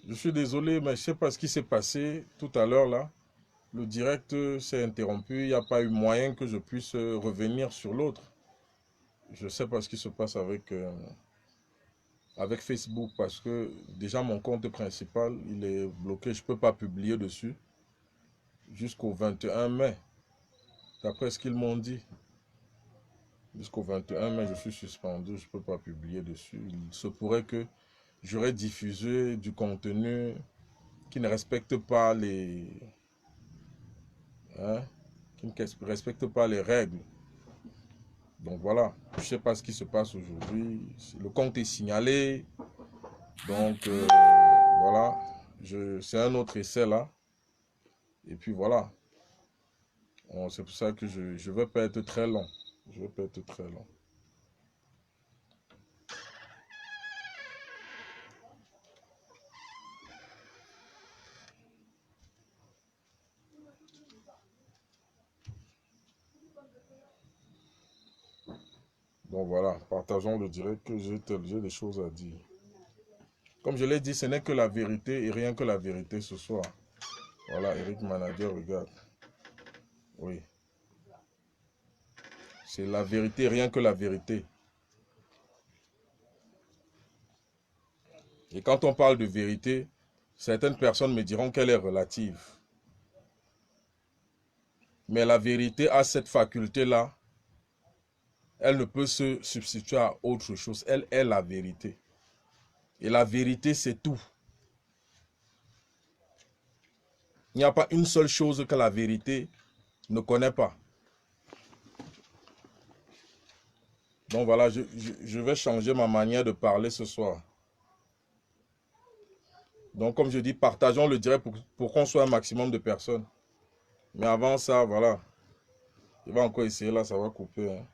Je suis désolé, mais je ne sais pas ce qui s'est passé tout à l'heure là. Le direct s'est interrompu. Il n'y a pas eu moyen que je puisse revenir sur l'autre. Je ne sais pas ce qui se passe avec Facebook parce que déjà mon compte principal, il est bloqué. Je ne peux pas publier dessus jusqu'au 21 mai. D'après ce qu'ils m'ont dit. Jusqu'au 21 mai, je suis suspendu. Je ne peux pas publier dessus. Il se pourrait que j'aurais diffusé du contenu qui ne respecte pas hein, qui ne respecte pas les règles. Donc voilà, je ne sais pas ce qui se passe aujourd'hui. Le compte est signalé. Donc voilà, c'est un autre essai là. Et puis voilà. C'est pour ça que je ne vais pas être très long. Je ne vais pas être très long. Donc voilà, partageons le direct que j'ai des choses à dire. Comme je l'ai dit, ce n'est que la vérité et rien que la vérité ce soir. Voilà, Eric Manager, regarde. Oui. C'est la vérité, rien que la vérité. Et quand on parle de vérité, certaines personnes me diront qu'elle est relative. Mais la vérité a cette faculté-là. Elle ne peut se substituer à autre chose. Elle est la vérité. Et la vérité, c'est tout. Il n'y a pas une seule chose que la vérité ne connaît pas. Donc voilà, je vais changer ma manière de parler ce soir. Donc comme je dis, partageons le direct pour qu'on soit un maximum de personnes. Mais avant ça, voilà. Je vais encore essayer là, ça va couper. Hein.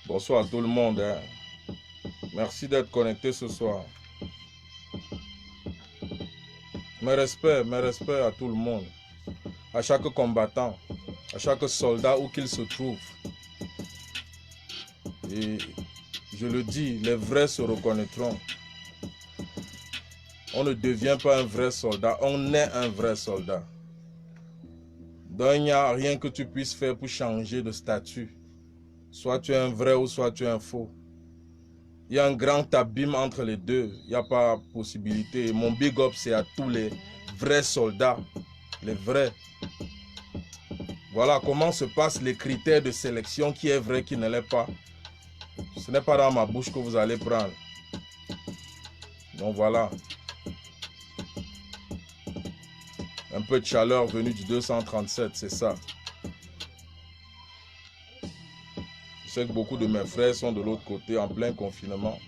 Bonsoir à tout le monde. Hein. Merci d'être connecté ce soir. Mes respects à tout le monde. À chaque combattant, à chaque soldat où qu'il se trouve. Et je le dis, les vrais se reconnaîtront. On ne devient pas un vrai soldat, on est un vrai soldat. Donc il n'y a rien que tu puisses faire pour changer de statut. Soit tu es un vrai ou soit tu es un faux. Il y a un grand abîme entre les deux. Il n'y a pas possibilité. Mon big up, c'est à tous les vrais soldats. Les vrais. Voilà comment se passent les critères de sélection, qui est vrai, qui ne l'est pas. Ce n'est pas dans ma bouche que vous allez prendre. Donc voilà. Un peu de chaleur venue du 237, c'est ça. Je sais que beaucoup de mes frères sont de l'autre côté, en plein confinement.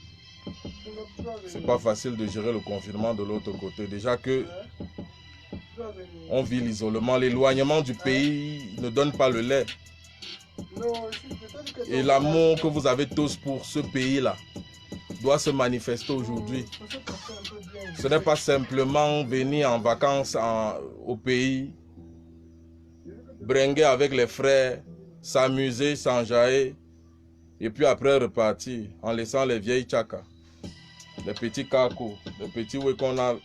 C'est pas facile de gérer le confinement de l'autre côté. Déjà que on vit l'isolement, l'éloignement du pays ne donne pas le lait. Et l'amour que vous avez tous pour ce pays-là doit se manifester aujourd'hui. Ce n'est pas simplement venir en vacances au pays, bringuer avec les frères, s'amuser, s'enjailler, et puis après repartir en laissant les vieilles tchakas, les petits kakos, les petits qu'on a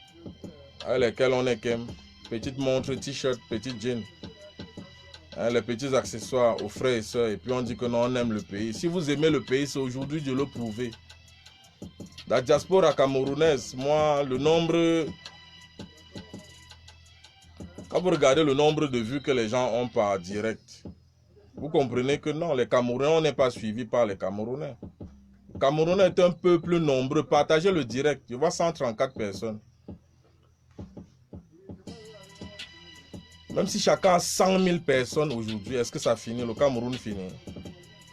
avec lesquels on est kem, petites montres, t-shirts, petits jeans, hein, les petits accessoires aux frères et sœurs, et puis on dit que non, on aime le pays. Si vous aimez le pays, c'est aujourd'hui de le prouver. La diaspora camerounaise, moi, le nombre... Quand vous regardez le nombre de vues que les gens ont par direct, vous comprenez que non, les Camerounais, on n'est pas suivi par les Camerounais. Le Camerounais est un peu plus nombreux. Partagez le direct. Je vois 134 personnes. Même si chacun a 100 000 personnes aujourd'hui, est-ce que ça finit? Le Cameroun finit.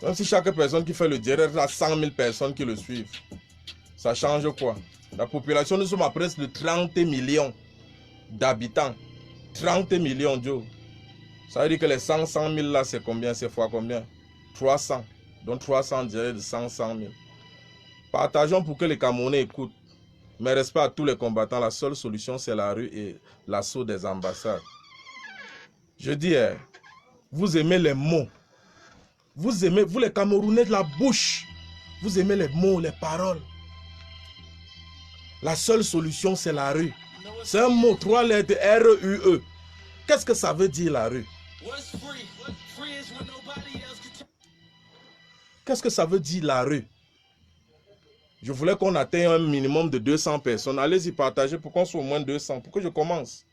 Même si chaque personne qui fait le direct a 100 000 personnes qui le suivent, ça change quoi? La population, nous sommes à presque de 30 millions d'habitants. 30 millions, Dieu. Ça veut dire que les 100 000 là, c'est combien? C'est fois combien? 300. Donc 300 direct de 100 000. Partageons pour que les Camerounais écoutent. Mais respect à tous les combattants, la seule solution, c'est la rue et l'assaut des ambassades. Je dis, vous aimez les mots. Vous aimez, vous les Camerounais de la bouche, vous aimez les mots, les paroles. La seule solution, c'est la rue. C'est un mot, 3 lettres, R-U-E. Qu'est-ce que ça veut dire la rue? Qu'est-ce que ça veut dire la rue? Je voulais qu'on atteigne un minimum de 200 personnes. Allez-y, partagez pour qu'on soit au moins 200, pour que je commence.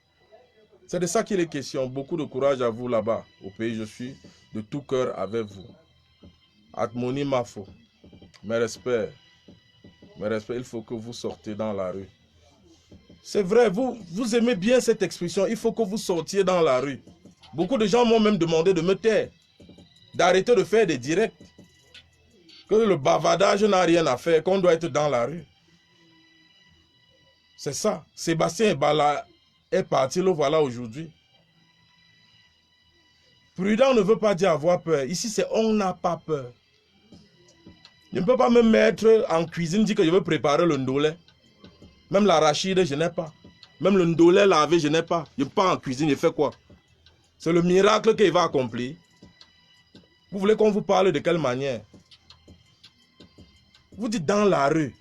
C'est de ça qu'il est question. Beaucoup de courage à vous là-bas, au pays je suis, de tout cœur avec vous. Atmoni Mafo, mes respects, il faut que vous sortiez dans la rue. C'est vrai, vous aimez bien cette expression, il faut que vous sortiez dans la rue. Beaucoup de gens m'ont même demandé de me taire, d'arrêter de faire des directs, que le bavardage n'a rien à faire, qu'on doit être dans la rue. C'est ça. Sébastien Ebala est parti, le voilà aujourd'hui. Prudent ne veut pas dire avoir peur. Ici, c'est on n'a pas peur. Je ne peux pas me mettre en cuisine, dire que je veux préparer le ndolé. Même l'arachide, je n'ai pas. Même le ndolé lavé, je n'ai pas. Je pars en cuisine, je fais quoi? C'est le miracle qu'il va accomplir. Vous voulez qu'on vous parle de quelle manière? Vous dites dans la rue.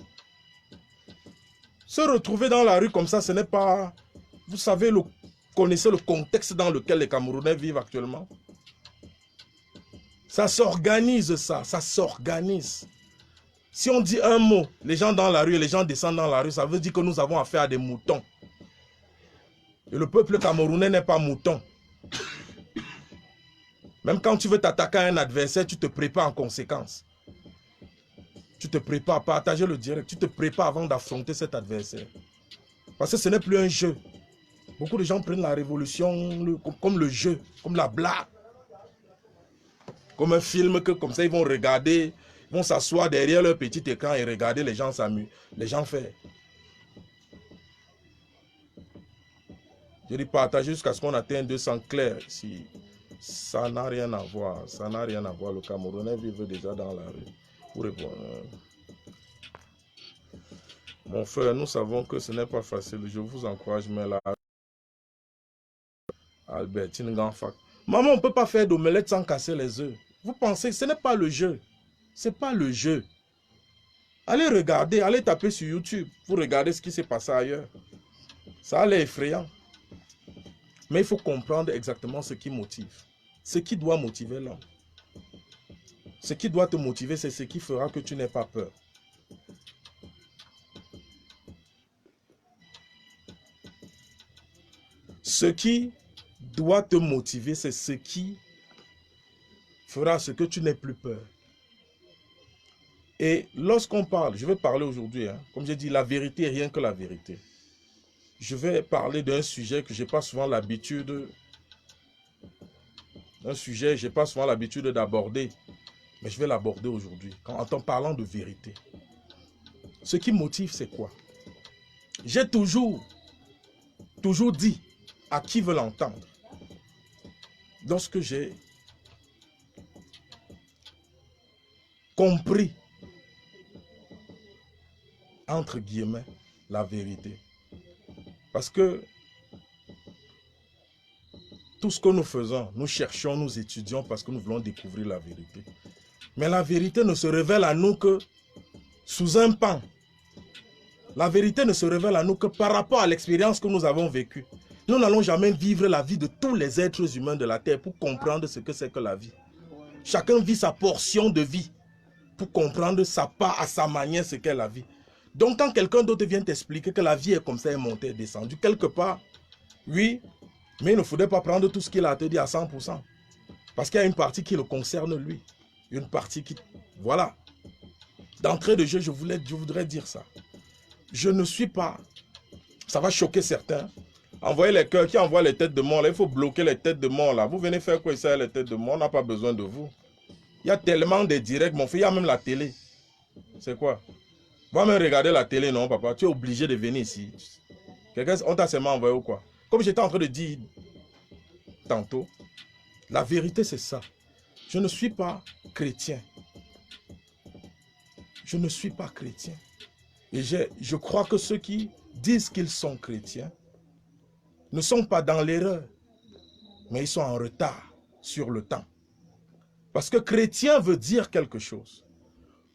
Se retrouver dans la rue comme ça, ce n'est pas... Vous savez, connaissez le contexte dans lequel les Camerounais vivent actuellement. Ça s'organise, ça s'organise. Si on dit un mot, les gens dans la rue et les gens descendent dans la rue, ça veut dire que nous avons affaire à des moutons. Et le peuple camerounais n'est pas mouton. Même quand tu veux t'attaquer à un adversaire, tu te prépares en conséquence. Tu te prépares à partager le direct. Tu te prépares avant d'affronter cet adversaire. Parce que ce n'est plus un jeu. Beaucoup de gens prennent la révolution comme le jeu, comme la blague. Comme un film que comme ça ils vont regarder, ils vont s'asseoir derrière leur petit écran et regarder les gens s'amuser, les gens faire. Je dis partager jusqu'à ce qu'on atteigne 200 clairs. Si ça n'a rien à voir, ça n'a rien à voir. Le Camerounais vit déjà dans la rue. Pour répondre. Mon frère, nous savons que ce n'est pas facile. Je vous encourage, mais là, Albertine Ganfak. Maman, on ne peut pas faire d'omelette sans casser les œufs. Vous pensez que ce n'est pas le jeu. Ce n'est pas le jeu. Allez regarder, allez taper sur YouTube. Vous regardez ce qui s'est passé ailleurs. Ça a l'air effrayant. Mais il faut comprendre exactement ce qui motive. Ce qui doit motiver l'homme. Ce qui doit te motiver, c'est ce qui fera que tu n'aies pas peur. Ce qui doit te motiver, c'est ce qui fera ce que tu n'aies plus peur. Et lorsqu'on parle, je vais parler aujourd'hui, comme j'ai dit, la vérité est rien que la vérité. Je vais parler d'un sujet que je n'ai pas souvent l'habitude d'aborder, mais je vais l'aborder aujourd'hui, en parlant de vérité. Ce qui motive, c'est quoi? J'ai toujours dit à qui veut l'entendre, lorsque j'ai compris, entre guillemets, la vérité. Parce que tout ce que nous faisons, nous cherchons, nous étudions parce que nous voulons découvrir la vérité. Mais la vérité ne se révèle à nous que sous un pan. La vérité ne se révèle à nous que par rapport à l'expérience que nous avons vécue. Nous n'allons jamais vivre la vie de tous les êtres humains de la terre pour comprendre ce que c'est que la vie. Chacun vit sa portion de vie pour comprendre sa part à sa manière ce qu'est la vie. Donc quand quelqu'un d'autre vient t'expliquer que la vie est comme ça, est montée et descendue, quelque part, oui, mais il ne faudrait pas prendre tout ce qu'il a à te dire à 100%. Parce qu'il y a une partie qui le concerne lui. Une partie qui... Voilà. D'entrée de jeu, je voudrais dire ça. Je ne suis pas... Ça va choquer certains. Envoyez les cœurs, qui envoie les têtes de mort là? Il faut bloquer les têtes de mort là. Vous venez faire quoi ici les têtes de mort? On n'a pas besoin de vous. Il y a tellement de directs, mon frère, il y a même la télé. C'est quoi? Va même regarder la télé, non, papa? Tu es obligé de venir ici. Quelqu'un, on t'a seulement envoyé ou quoi? Comme j'étais en train de dire tantôt, la vérité c'est ça. Je ne suis pas chrétien. Je ne suis pas chrétien. Et je crois que ceux qui disent qu'ils sont chrétiens ne sont pas dans l'erreur, mais ils sont en retard sur le temps. Parce que chrétien veut dire quelque chose.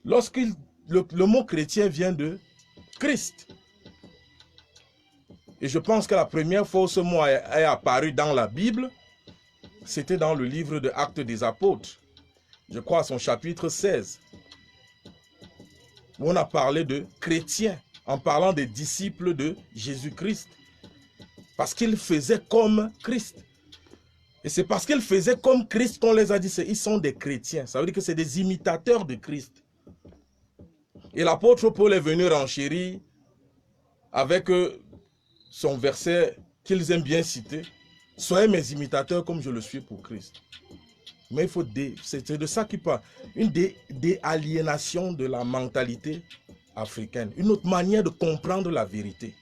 Lorsque le mot chrétien vient de Christ. Et je pense que la première fois où ce mot est apparu dans la Bible, c'était dans le livre de Actes des Apôtres. Je crois à son chapitre 16. Où on a parlé de chrétiens, en parlant des disciples de Jésus-Christ. Parce qu'ils faisaient comme Christ. Et c'est parce qu'ils faisaient comme Christ qu'on les a dit, ils sont des chrétiens. Ça veut dire que c'est des imitateurs de Christ. Et l'apôtre Paul est venu renchérir avec son verset qu'ils aiment bien citer. Soyez mes imitateurs comme je le suis pour Christ. Mais il faut c'est de ça qu'il parle. Une déaliénation de la mentalité africaine. Une autre manière de comprendre la vérité.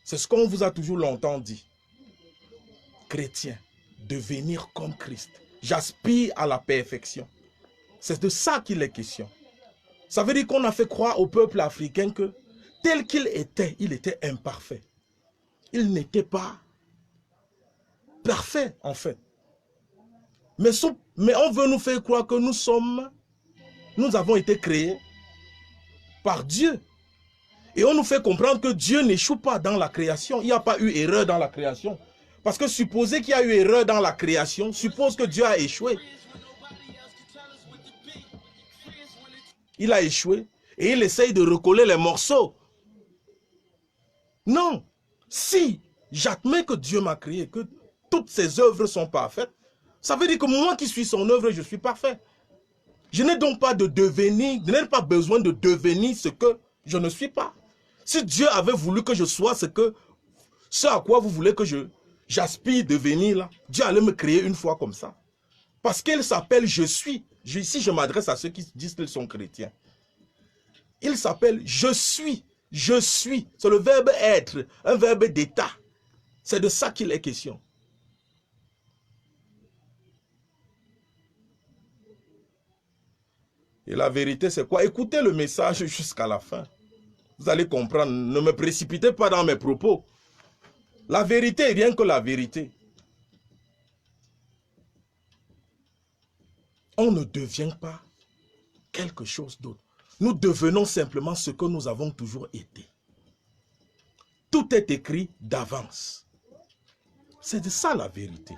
C'est ce qu'on vous a toujours longtemps dit. Chrétien, devenir comme Christ. J'aspire à la perfection. C'est de ça qu'il est question. Ça veut dire qu'on a fait croire au peuple africain que tel qu'il était, il était imparfait. Il n'était pas parfait en fait. Mais on veut nous faire croire que nous avons été créés par Dieu. Et on nous fait comprendre que Dieu n'échoue pas dans la création. Il n'y a pas eu erreur dans la création. Parce que supposer qu'il y a eu erreur dans la création, suppose que Dieu a échoué. Il a échoué et il essaye de recoller les morceaux. Non. Si j'admets que Dieu m'a créé, que toutes ses œuvres sont parfaites, ça veut dire que moi qui suis son œuvre, je suis parfait. Je n'ai donc pas de devenir, je n'ai pas besoin de devenir ce que je ne suis pas. Si Dieu avait voulu que je sois ce à quoi vous voulez que j'aspire devenir là, Dieu allait me créer une fois comme ça. Parce qu'il s'appelle je suis. Ici, je m'adresse à ceux qui disent qu'ils sont chrétiens. Il s'appelle je suis. Je suis. C'est le verbe être, un verbe d'état. C'est de ça qu'il est question. Et la vérité, c'est quoi? Écoutez le message jusqu'à la fin. Vous allez comprendre. Ne me précipitez pas dans mes propos. La vérité est rien que la vérité. On ne devient pas quelque chose d'autre. Nous devenons simplement ce que nous avons toujours été. Tout est écrit d'avance. C'est de ça la vérité.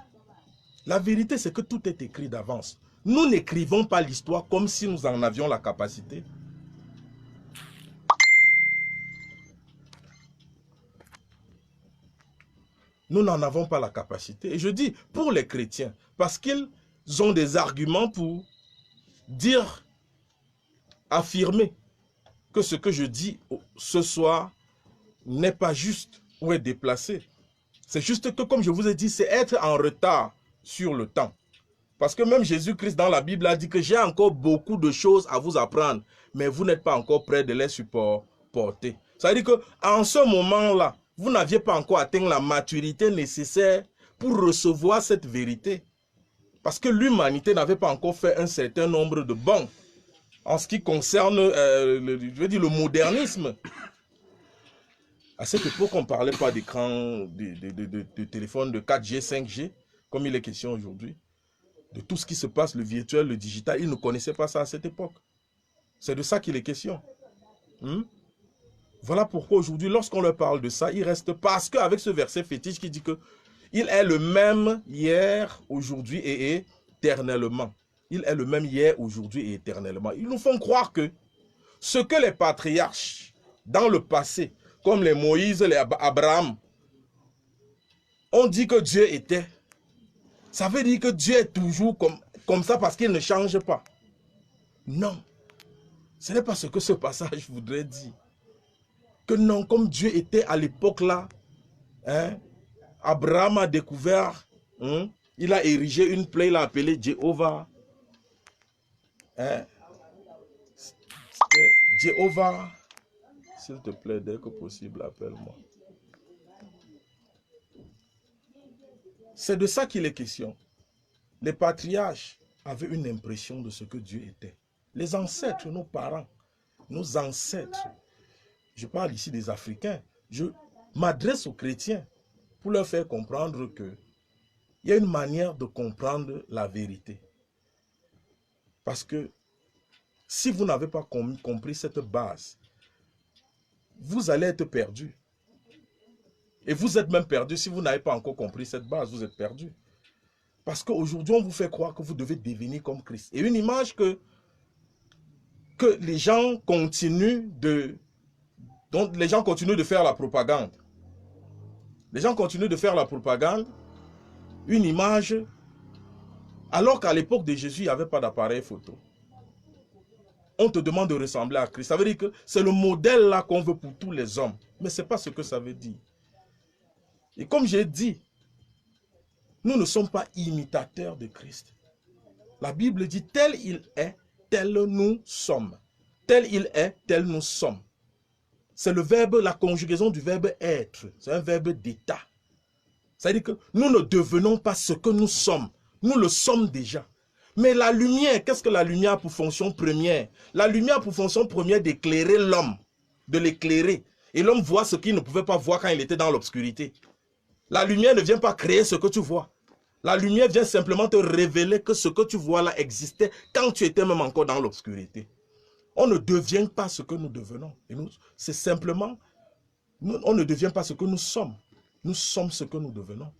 La vérité, c'est que tout est écrit d'avance. Nous n'écrivons pas l'histoire comme si nous en avions la capacité. Nous n'en avons pas la capacité. Et je dis pour les chrétiens, parce qu'ils ont des arguments pour dire, affirmer que ce que je dis ce soir n'est pas juste ou est déplacé. C'est juste que, comme je vous ai dit, c'est être en retard sur le temps. Parce que même Jésus-Christ dans la Bible a dit que j'ai encore beaucoup de choses à vous apprendre, mais vous n'êtes pas encore prêts de les supporter. Ça veut dire qu'en ce moment-là, vous n'aviez pas encore atteint la maturité nécessaire pour recevoir cette vérité. Parce que l'humanité n'avait pas encore fait un certain nombre de bons en ce qui concerne le modernisme. À cette époque, on ne parlait pas d'écran, de téléphone de 4G, 5G, comme il est question aujourd'hui. De tout ce qui se passe, le virtuel, le digital, ils ne connaissaient pas ça à cette époque. C'est de ça qu'il est question. Voilà pourquoi aujourd'hui, lorsqu'on leur parle de ça, ils restent parce qu'avec ce verset fétiche qui dit que il est le même hier, aujourd'hui et éternellement. Il est le même hier, aujourd'hui et éternellement. Ils nous font croire que ce que les patriarches, dans le passé, comme les Moïse, les Abraham, ont dit que Dieu était. Ça veut dire que Dieu est toujours comme ça parce qu'il ne change pas. Non. Ce n'est pas ce que ce passage voudrait dire. Que non, comme Dieu était à l'époque là, Abraham a découvert, il a érigé une plaie, il a appelé Jéhovah. Jéhovah, s'il te plaît, dès que possible, appelle-moi. C'est de ça qu'il est question. Les patriarches avaient une impression de ce que Dieu était. Les ancêtres, nos parents, nos ancêtres, je parle ici des Africains, je m'adresse aux chrétiens pour leur faire comprendre que il y a une manière de comprendre la vérité. Parce que si vous n'avez pas compris cette base, vous allez être perdu. Et vous êtes même perdu si vous n'avez pas encore compris cette base, vous êtes perdu. Parce qu'aujourd'hui, on vous fait croire que vous devez devenir comme Christ. Et une image que les gens continuent dont les gens continuent de faire la propagande. Les gens continuent de faire la propagande, une image, alors qu'à l'époque de Jésus, il n'y avait pas d'appareil photo. On te demande de ressembler à Christ. Ça veut dire que c'est le modèle là qu'on veut pour tous les hommes. Mais ce n'est pas ce que ça veut dire. Et comme j'ai dit, nous ne sommes pas imitateurs de Christ. La Bible dit, tel il est, tel nous sommes. Tel il est, tel nous sommes. C'est le verbe, la conjugaison du verbe être. C'est un verbe d'état. C'est-à-dire que nous ne devenons pas ce que nous sommes. Nous le sommes déjà. Mais la lumière, qu'est-ce que la lumière a pour fonction première? La lumière a pour fonction première d'éclairer l'homme, de l'éclairer. Et l'homme voit ce qu'il ne pouvait pas voir quand il était dans l'obscurité. La lumière ne vient pas créer ce que tu vois. La lumière vient simplement te révéler que ce que tu vois là existait quand tu étais même encore dans l'obscurité. On ne devient pas ce que nous devenons. C'est simplement, on ne devient pas ce que nous sommes. Nous sommes ce que nous devenons.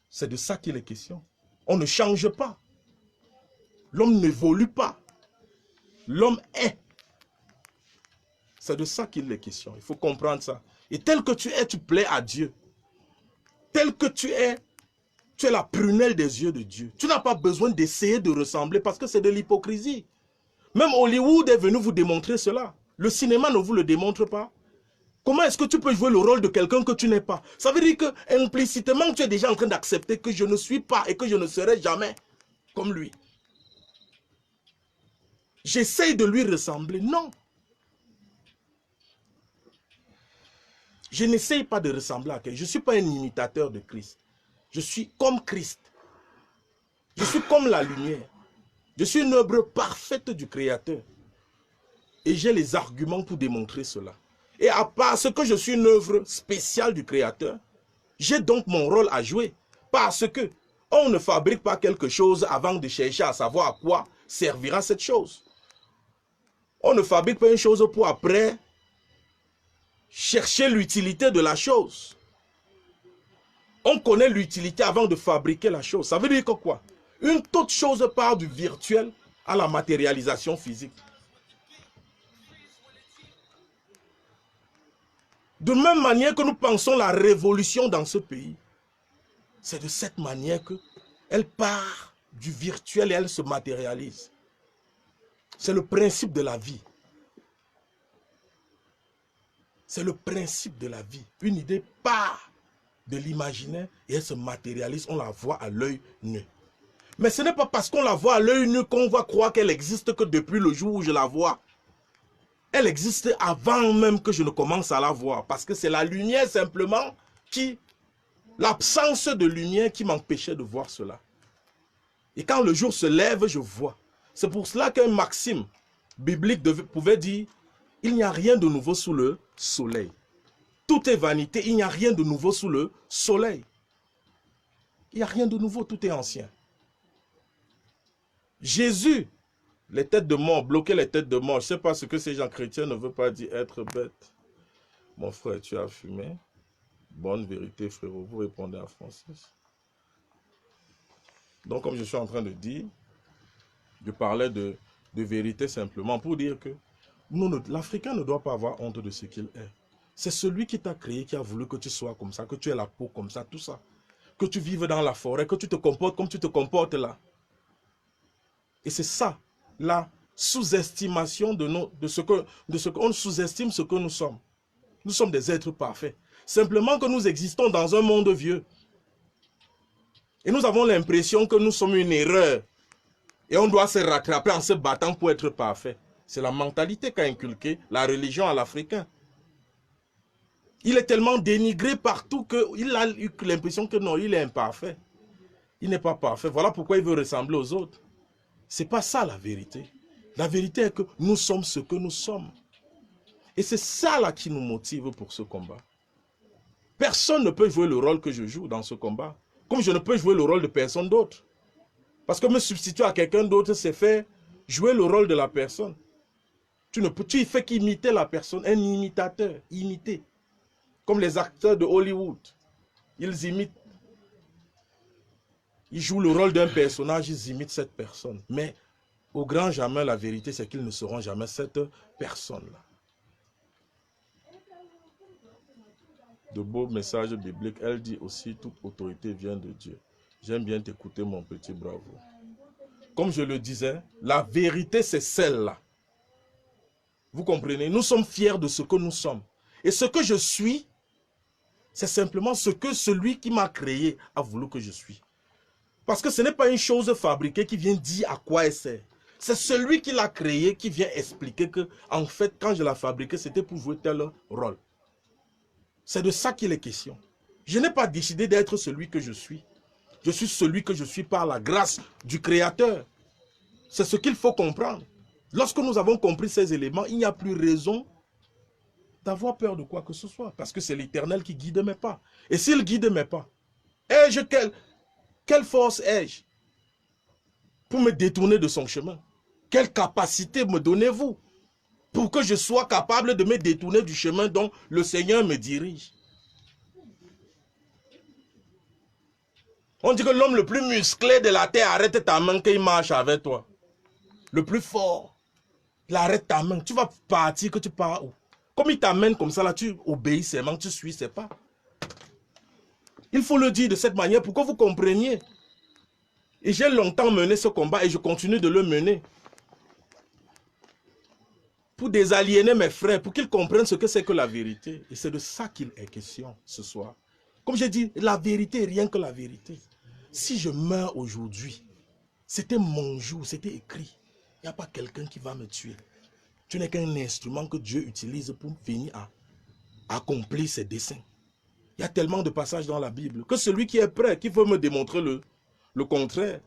C'est de ça qu'il est question. On ne change pas. L'homme n'évolue pas. L'homme est. C'est de ça qu'il est question. Il faut comprendre ça. Et tel que tu es, tu plais à Dieu. Tel que tu es la prunelle des yeux de Dieu. Tu n'as pas besoin d'essayer de ressembler parce que c'est de l'hypocrisie. Même Hollywood est venu vous démontrer cela. Le cinéma ne vous le démontre pas. Comment est-ce que tu peux jouer le rôle de quelqu'un que tu n'es pas? Ça veut dire que implicitement tu es déjà en train d'accepter que je ne suis pas et que je ne serai jamais comme lui. J'essaye de lui ressembler. Non. Je n'essaye pas de ressembler à quelqu'un. Je ne suis pas un imitateur de Christ. Je suis comme Christ. Je suis comme la lumière. Je suis une œuvre parfaite du Créateur. Et j'ai les arguments pour démontrer cela. Et à parce que je suis une œuvre spéciale du Créateur, j'ai donc mon rôle à jouer. Parce que on ne fabrique pas quelque chose avant de chercher à savoir à quoi servira cette chose. On ne fabrique pas une chose pour après chercher l'utilité de la chose. On connaît l'utilité avant de fabriquer la chose. Ça veut dire que quoi? Une toute chose part du virtuel à la matérialisation physique. De même manière que nous pensons la révolution dans ce pays, c'est de cette manière qu'elle part du virtuel et elle se matérialise. C'est le principe de la vie. C'est le principe de la vie. Une idée part de l'imaginaire et elle se matérialise, on la voit à l'œil nu. Mais ce n'est pas parce qu'on la voit à l'œil nu qu'on va croire qu'elle existe que depuis le jour où je la vois. Elle existe avant même que je ne commence à la voir. Parce que c'est la lumière simplement qui... L'absence de lumière qui m'empêchait de voir cela. Et quand le jour se lève, je vois. C'est pour cela qu'un maxime biblique pouvait dire « Il n'y a rien de nouveau sous le soleil. Tout est vanité, il n'y a rien de nouveau sous le soleil. » Il n'y a rien de nouveau, tout est ancien. Jésus, les têtes de mort, bloquer les têtes de mort. Je ne sais pas ce que ces gens chrétiens ne veulent pas dire être bête. Mon frère, tu as fumé. Bonne vérité, frérot. Vous répondez à Francis. Donc, comme je suis en train de dire, je parlais de vérité simplement pour dire que l'Africain ne doit pas avoir honte de ce qu'il est. C'est celui qui t'a créé, qui a voulu que tu sois comme ça, que tu aies la peau comme ça, tout ça. Que tu vives dans la forêt, que tu te comportes comme tu te comportes là. Et c'est ça, la sous-estimation de ce qu'on sous-estime ce que nous sommes. Nous sommes des êtres parfaits. Simplement que nous existons dans un monde vieux. Et nous avons l'impression que nous sommes une erreur. Et on doit se rattraper en se battant pour être parfait. C'est la mentalité qu'a inculquée la religion à l'Africain. Il est tellement dénigré partout qu'il a eu l'impression que non, il est imparfait. Il n'est pas parfait. Voilà pourquoi il veut ressembler aux autres. Ce n'est pas ça la vérité. La vérité est que nous sommes ce que nous sommes. Et c'est ça là qui nous motive pour ce combat. Personne ne peut jouer le rôle que je joue dans ce combat. Comme je ne peux jouer le rôle de personne d'autre. Parce que me substituer à quelqu'un d'autre, c'est faire jouer le rôle de la personne. Tu ne fais qu'imiter la personne, un imitateur, imiter. Comme les acteurs de Hollywood. Ils imitent. Ils jouent le rôle d'un personnage, ils imitent cette personne. Mais au grand jamais, la vérité, c'est qu'ils ne seront jamais cette personne-là. De beaux messages bibliques. Elle dit aussi, toute autorité vient de Dieu. J'aime bien t'écouter, mon petit bravo. Comme je le disais, la vérité, c'est celle-là. Vous comprenez? Nous sommes fiers de ce que nous sommes. Et ce que je suis, c'est simplement ce que celui qui m'a créé a voulu que je suis. Parce que ce n'est pas une chose fabriquée qui vient dire à quoi elle sert. C'est celui qui l'a créé qui vient expliquer que, en fait, quand je l'ai fabriqué, c'était pour jouer tel rôle. C'est de ça qu'il est question. Je n'ai pas décidé d'être celui que je suis. Je suis celui que je suis par la grâce du Créateur. C'est ce qu'il faut comprendre. Lorsque nous avons compris ces éléments, il n'y a plus raison d'avoir peur de quoi que ce soit. Parce que c'est l'Éternel qui guide mes pas. Et s'il guide mes pas, ai-je quelle force ai-je pour me détourner de son chemin? Quelle capacité me donnez-vous pour que je sois capable de me détourner du chemin dont le Seigneur me dirige? On dit que l'homme le plus musclé de la terre arrête ta main qu'il marche avec toi. Le plus fort, il arrête ta main. Tu vas partir, que tu pars où? Comme il t'amène comme ça, là, tu obéis seulement, tu suis ses pas. Il faut le dire de cette manière pour que vous compreniez. Et j'ai longtemps mené ce combat et je continue de le mener. Pour désaliéner mes frères, pour qu'ils comprennent ce que c'est que la vérité. Et c'est de ça qu'il est question ce soir. Comme j'ai dit, la vérité, rien que la vérité. Si je meurs aujourd'hui, c'était mon jour, c'était écrit. Il n'y a pas quelqu'un qui va me tuer. Tu n'es qu'un instrument que Dieu utilise pour venir à accomplir ses desseins. Il y a tellement de passages dans la Bible que celui qui est prêt, qui veut me démontrer le contraire,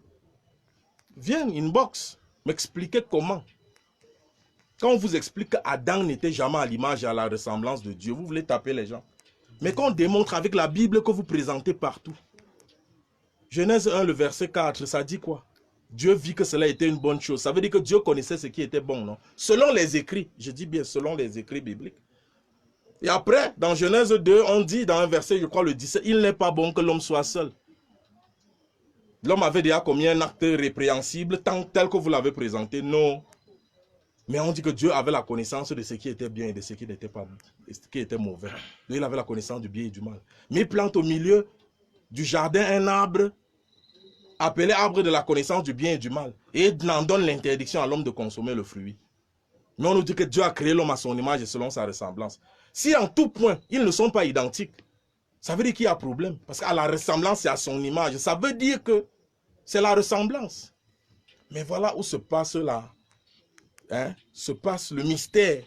viens, inbox, m'expliquer comment. Quand on vous explique qu'Adam n'était jamais à l'image et à la ressemblance de Dieu, vous voulez taper les gens. Mais quand on démontre avec la Bible que vous présentez partout, Genèse 1, le verset 4, ça dit quoi? Dieu vit que cela était une bonne chose. Ça veut dire que Dieu connaissait ce qui était bon, non? Selon les écrits, je dis bien selon les écrits bibliques. Et après, dans Genèse 2, on dit dans un verset, je crois le 17, il n'est pas bon que l'homme soit seul. L'homme avait déjà commis un acte répréhensible, tel que vous l'avez présenté, non. Mais on dit que Dieu avait la connaissance de ce qui était bien et de ce qui n'était pas, ce qui était mauvais. Dieu, il avait la connaissance du bien et du mal. Mais il plante au milieu du jardin un arbre appelé arbre de la connaissance du bien et du mal. Et il en donne l'interdiction à l'homme de consommer le fruit. Mais on nous dit que Dieu a créé l'homme à son image et selon sa ressemblance. Si en tout point, ils ne sont pas identiques, ça veut dire qu'il y a problème. Parce qu'à la ressemblance et à son image, ça veut dire que c'est la ressemblance. Mais voilà où se passe se passe le mystère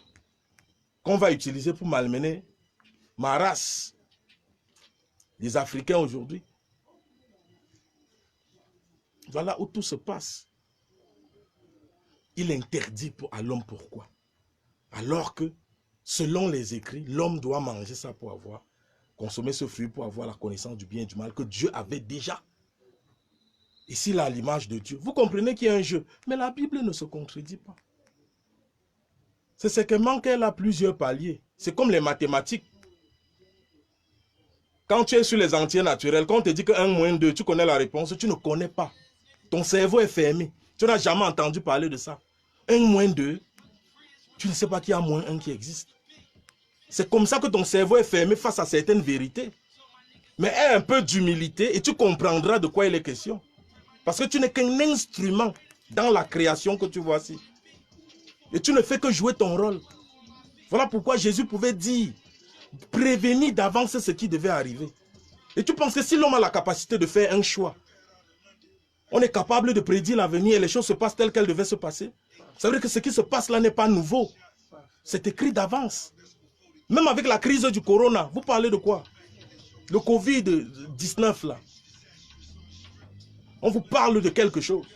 qu'on va utiliser pour malmener ma race, les Africains aujourd'hui. Voilà où tout se passe. Il interdit à l'homme pourquoi? Alors que, selon les écrits, l'homme doit manger ça pour consommer ce fruit pour avoir la connaissance du bien et du mal que Dieu avait déjà. Ici, là, l'image de Dieu. Vous comprenez qu'il y a un jeu. Mais la Bible ne se contredit pas. C'est ce que manque, elle a plusieurs paliers. C'est comme les mathématiques. Quand tu es sur les entiers naturels, quand on te dit que 1 moins 2, tu connais la réponse, tu ne connais pas. Ton cerveau est fermé. Tu n'as jamais entendu parler de ça. 1 moins 2, tu ne sais pas qu'il y a moins 1 qui existe. C'est comme ça que ton cerveau est fermé face à certaines vérités. Mais aie un peu d'humilité et tu comprendras de quoi il est question. Parce que tu n'es qu'un instrument dans la création que tu vois ici. Et tu ne fais que jouer ton rôle. Voilà pourquoi Jésus pouvait dire, prévenir d'avance ce qui devait arriver. Et tu penses que si l'homme a la capacité de faire un choix, On est capable de prédire l'avenir et les choses se passent telles qu'elles devaient se passer. Ça veut dire que ce qui se passe là n'est pas nouveau. C'est écrit d'avance. Même avec la crise du corona, vous parlez de quoi? Le Covid-19 là. On vous parle de quelque chose.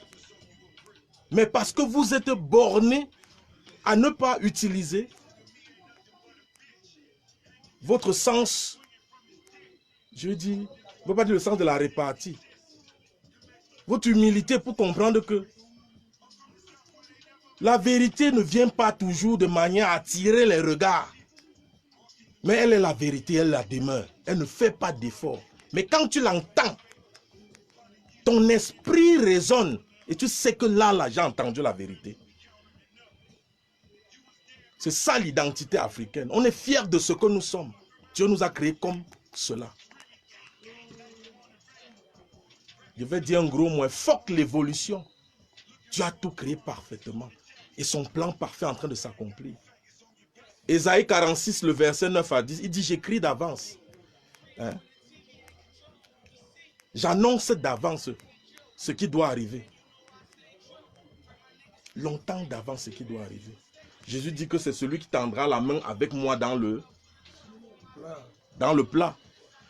Mais parce que vous êtes borné à ne pas utiliser votre sens, je dis, je ne veux pas dire le sens de la répartie, votre humilité pour comprendre que la vérité ne vient pas toujours de manière à attirer les regards. Mais elle est la vérité, elle la demeure. Elle ne fait pas d'effort. Mais quand tu l'entends, ton esprit résonne et tu sais que là, j'ai entendu la vérité. C'est ça l'identité africaine. On est fiers de ce que nous sommes. Dieu nous a créés comme cela. Je vais dire un gros mot, fuck l'évolution. Dieu a tout créé parfaitement. Et son plan parfait est en train de s'accomplir. Ésaïe 46, le verset 9 à 10, il dit, j'écris d'avance. Hein? J'annonce d'avance ce qui doit arriver. Longtemps d'avance ce qui doit arriver. Jésus dit que c'est celui qui tendra la main avec moi dans le plat.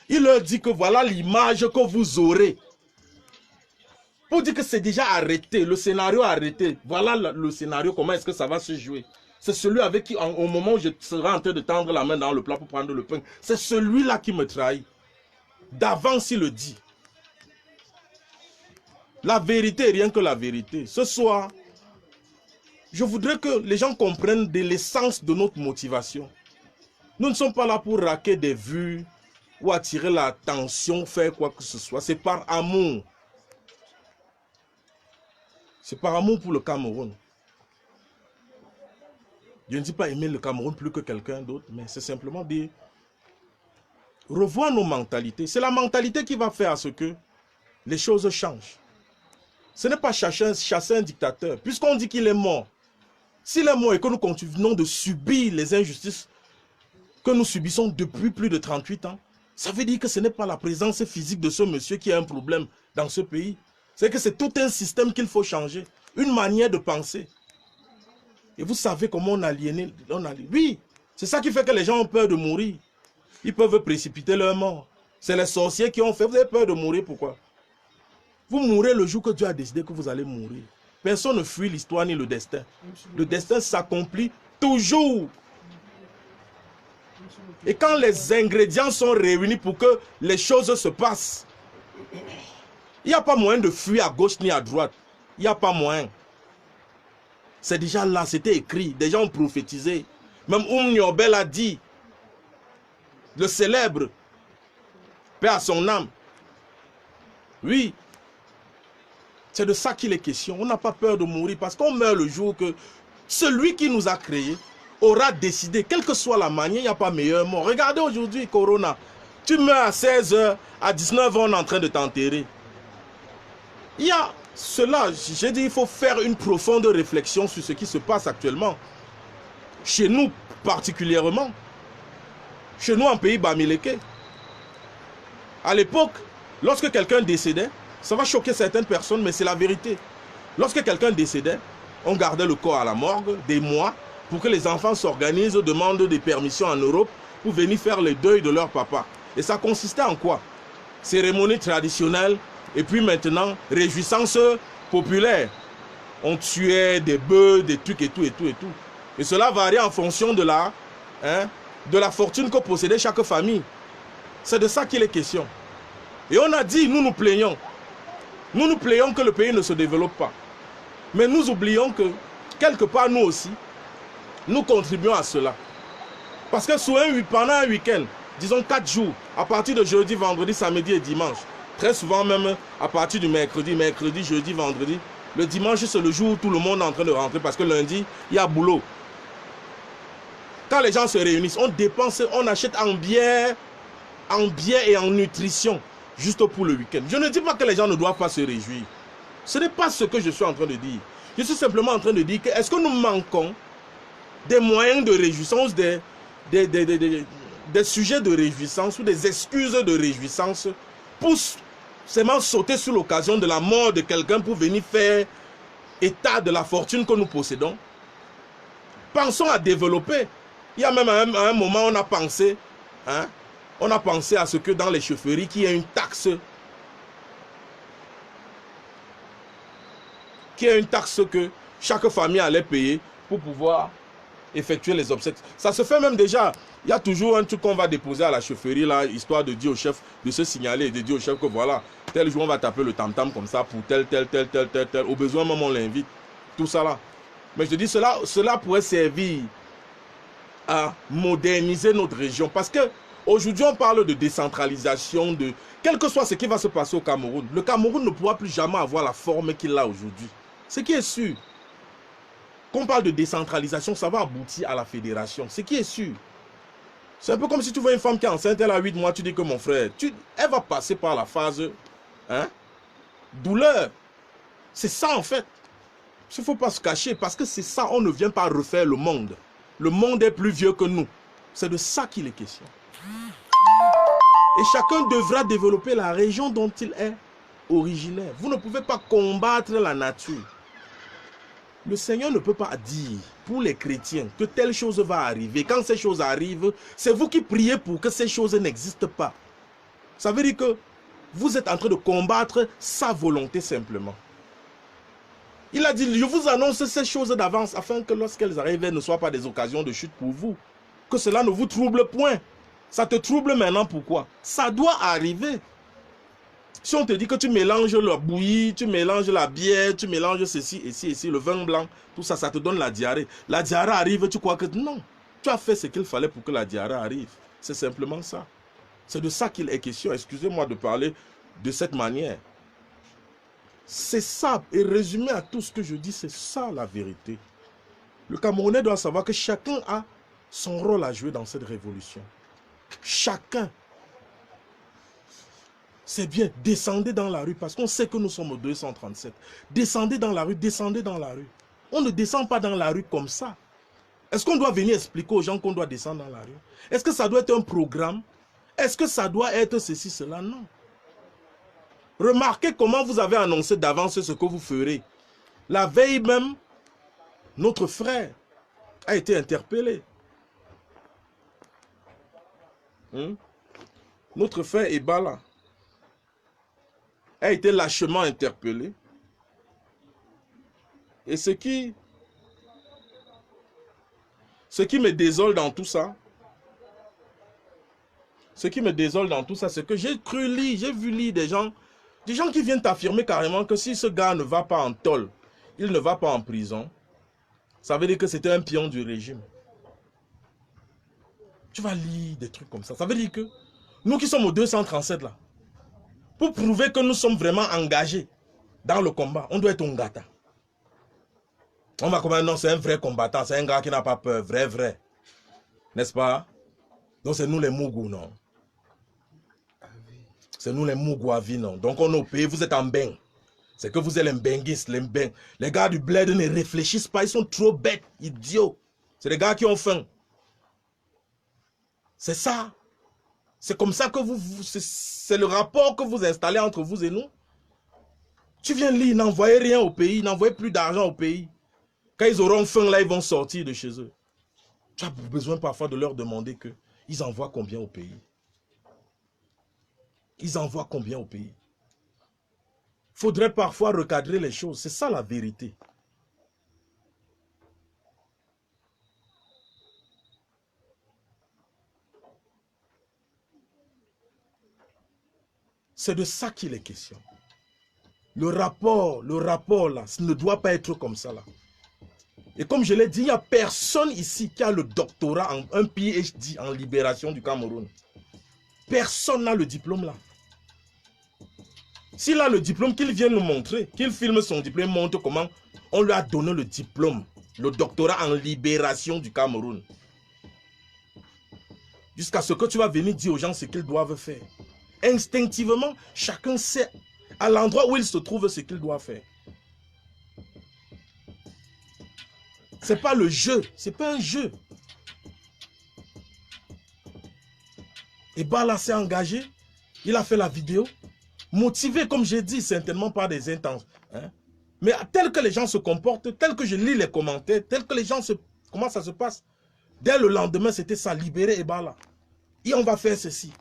Il leur dit que voilà l'image que vous aurez. Pour dire que c'est déjà arrêté, le scénario arrêté. Voilà le scénario, comment est-ce que ça va se jouer. C'est celui avec qui, au moment où je serai en train de tendre la main dans le plat pour prendre le pain, c'est celui-là qui me trahit. D'avance, il le dit. La vérité est rien que la vérité. Ce soir, je voudrais que les gens comprennent de l'essence de notre motivation. Nous ne sommes pas là pour raquer des vues ou attirer l'attention, faire quoi que ce soit. C'est par amour. C'est par amour pour le Cameroun. Je ne dis pas aimer le Cameroun plus que quelqu'un d'autre, mais c'est simplement dire, revoir nos mentalités. C'est la mentalité qui va faire à ce que les choses changent. Ce n'est pas chasser un dictateur, puisqu'on dit qu'il est mort. S'il est mort et que nous continuons de subir les injustices que nous subissons depuis plus de 38 ans, ça veut dire que ce n'est pas la présence physique de ce monsieur qui a un problème dans ce pays. C'est que c'est tout un système qu'il faut changer, une manière de penser. Et vous savez comment on aliène. Oui, c'est ça qui fait que les gens ont peur de mourir. Ils peuvent précipiter leur mort. C'est les sorciers qui ont fait. Vous avez peur de mourir, pourquoi? Vous mourrez le jour que Dieu a décidé que vous allez mourir. Personne ne fuit l'histoire ni le destin. Le destin s'accomplit toujours. Et quand les ingrédients sont réunis pour que les choses se passent, il n'y a pas moyen de fuir à gauche ni à droite. Il n'y a pas moyen. C'est déjà là, c'était écrit. Des gens ont prophétisé. Même Nyobel a dit, le célèbre, paix à son âme. Oui, c'est de ça qu'il est question. On n'a pas peur de mourir parce qu'on meurt le jour que celui qui nous a créés aura décidé, quelle que soit la manière, il n'y a pas meilleur mort. Regardez aujourd'hui, Corona. Tu meurs à 16h, à 19h, on est en train de t'enterrer. Il y a cela, j'ai dit, il faut faire une profonde réflexion sur ce qui se passe actuellement. Chez nous particulièrement. Chez nous en pays Bamileke. À l'époque, lorsque quelqu'un décédait, ça va choquer certaines personnes, mais c'est la vérité. Lorsque quelqu'un décédait, on gardait le corps à la morgue des mois pour que les enfants s'organisent, demandent des permissions en Europe pour venir faire le deuil de leur papa. Et ça consistait en quoi? Cérémonie traditionnelle et puis maintenant, réjouissance populaire. On tuait des bœufs, des trucs et tout et tout et tout. Et cela variait en fonction de la fortune que possédait chaque famille. C'est de ça qu'il est question. Et on a dit, nous nous plaignons. Nous nous plaignons que le pays ne se développe pas. Mais nous oublions que, quelque part, nous aussi, nous contribuons à cela. Parce que pendant un week-end, disons 4 jours, à partir de jeudi, vendredi, samedi et dimanche, très souvent même à partir du mercredi, jeudi, vendredi, le dimanche c'est le jour où tout le monde est en train de rentrer parce que lundi, il y a boulot. Quand les gens se réunissent, on dépense, on achète en bière et en nutrition, juste pour le week-end. Je ne dis pas que les gens ne doivent pas se réjouir. Ce n'est pas ce que je suis en train de dire. Je suis simplement en train de dire que est-ce que nous manquons des moyens de réjouissance, des sujets de réjouissance ou des excuses de réjouissance pour seulement sauter sur l'occasion de la mort de quelqu'un pour venir faire état de la fortune que nous possédons. Pensons à développer. Il y a même à un moment, on a pensé à ce que dans les chaufferies, qu'il y ait une taxe. Qu'il y ait une taxe que chaque famille allait payer pour pouvoir effectuer les obsèques. Ça se fait même déjà. Il y a toujours un truc qu'on va déposer à la chaufferie, là, histoire de dire au chef, de se signaler et de dire au chef que voilà, tel jour on va taper le tam-tam comme ça pour tel. Au besoin, même on l'invite. Tout ça là. Mais je te dis, cela pourrait servir à moderniser notre région. Parce que aujourd'hui, on parle de décentralisation, de quel que soit ce qui va se passer au Cameroun. Le Cameroun ne pourra plus jamais avoir la forme qu'il a aujourd'hui. Ce qui est sûr. Qu'on parle de décentralisation, ça va aboutir à la fédération. Ce qui est sûr. C'est un peu comme si tu vois une femme qui est enceinte, elle a 8 mois, tu dis que mon frère, elle va passer par la phase douleur. C'est ça en fait. Il ne faut pas se cacher parce que c'est ça, on ne vient pas refaire le monde. Le monde est plus vieux que nous. C'est de ça qu'il est question. Et chacun devra développer la région dont il est originaire. Vous ne pouvez pas combattre la nature. Le Seigneur ne peut pas dire pour les chrétiens que telle chose va arriver. Quand ces choses arrivent, c'est vous qui priez pour que ces choses n'existent pas. Ça veut dire que vous êtes en train de combattre sa volonté simplement. Il a dit, je vous annonce ces choses d'avance afin que lorsqu'elles arrivent, elles ne soient pas des occasions de chute pour vous. Que cela ne vous trouble point. Ça te trouble maintenant, pourquoi? Ça doit arriver. Si on te dit que tu mélanges la bouillie, tu mélanges la bière, tu mélanges ceci, ici, le vin blanc, tout ça, ça te donne la diarrhée. La diarrhée arrive, tu crois que non. Tu as fait ce qu'il fallait pour que la diarrhée arrive. C'est simplement ça. C'est de ça qu'il est question. Excusez-moi de parler de cette manière. C'est ça. Et résumé à tout ce que je dis, c'est ça la vérité. Le Camerounais doit savoir que chacun a son rôle à jouer dans cette révolution. Chacun. C'est bien, descendez dans la rue parce qu'on sait que nous sommes au 237. Descendez dans la rue, descendez dans la rue. On ne descend pas dans la rue comme ça. Est-ce qu'on doit venir expliquer aux gens qu'on doit descendre dans la rue? Est-ce que ça doit être un programme? Est-ce que ça doit être ceci, cela? Non. Remarquez comment vous avez annoncé d'avance ce que vous ferez. La veille même, notre frère a été interpellé. Notre frère Ebala a été lâchement interpellé. Et ce qui me désole dans tout ça, c'est que j'ai cru lire, j'ai vu lire des gens qui viennent t'affirmer carrément que si ce gars ne va pas en tôle, il ne va pas en prison, ça veut dire que c'était un pion du régime. Tu vas lire des trucs comme ça. Ça veut dire que nous qui sommes au 237 là, pour prouver que nous sommes vraiment engagés dans le combat, on doit être un gata. On va comment non, c'est un vrai combattant, c'est un gars qui n'a pas peur, vrai. N'est-ce pas? Donc c'est nous les Mougou, non? C'est nous les Mougou à vie, non? Donc on est au pays, vous êtes en bain. C'est que vous êtes les benguistes, les gars du bled ne réfléchissent pas, ils sont trop bêtes, idiots. C'est des gars qui ont faim. C'est ça. C'est comme ça que c'est le rapport que vous installez entre vous et nous. Tu viens lire, n'envoyez rien au pays, n'envoyez plus d'argent au pays. Quand ils auront faim, là, ils vont sortir de chez eux. Tu as besoin parfois de leur demander que ils envoient combien au pays. Ils envoient combien au pays. Il faudrait parfois recadrer les choses. C'est ça la vérité. C'est de ça qu'il est question. Le rapport là, ça ne doit pas être comme ça là. Et comme je l'ai dit, il n'y a personne ici qui a le doctorat, un PhD en libération du Cameroun. Personne n'a le diplôme là. S'il a le diplôme, qu'il vienne nous montrer, qu'il filme son diplôme, montre comment on lui a donné le diplôme, le doctorat en libération du Cameroun. Jusqu'à ce que tu vas venir dire aux gens ce qu'ils doivent faire. Instinctivement, chacun sait à l'endroit où il se trouve ce qu'il doit faire. C'est pas le jeu, c'est pas un jeu. Et Bala s'est engagé, il a fait la vidéo. Motivés, comme j'ai dit, certainement par des intentions. Hein? Mais tel que les gens se comportent, tel que je lis les commentaires, tel que les gens se... Comment ça se passe? Dès le lendemain, c'était ça, libérer Ebala. Et on va faire ceci.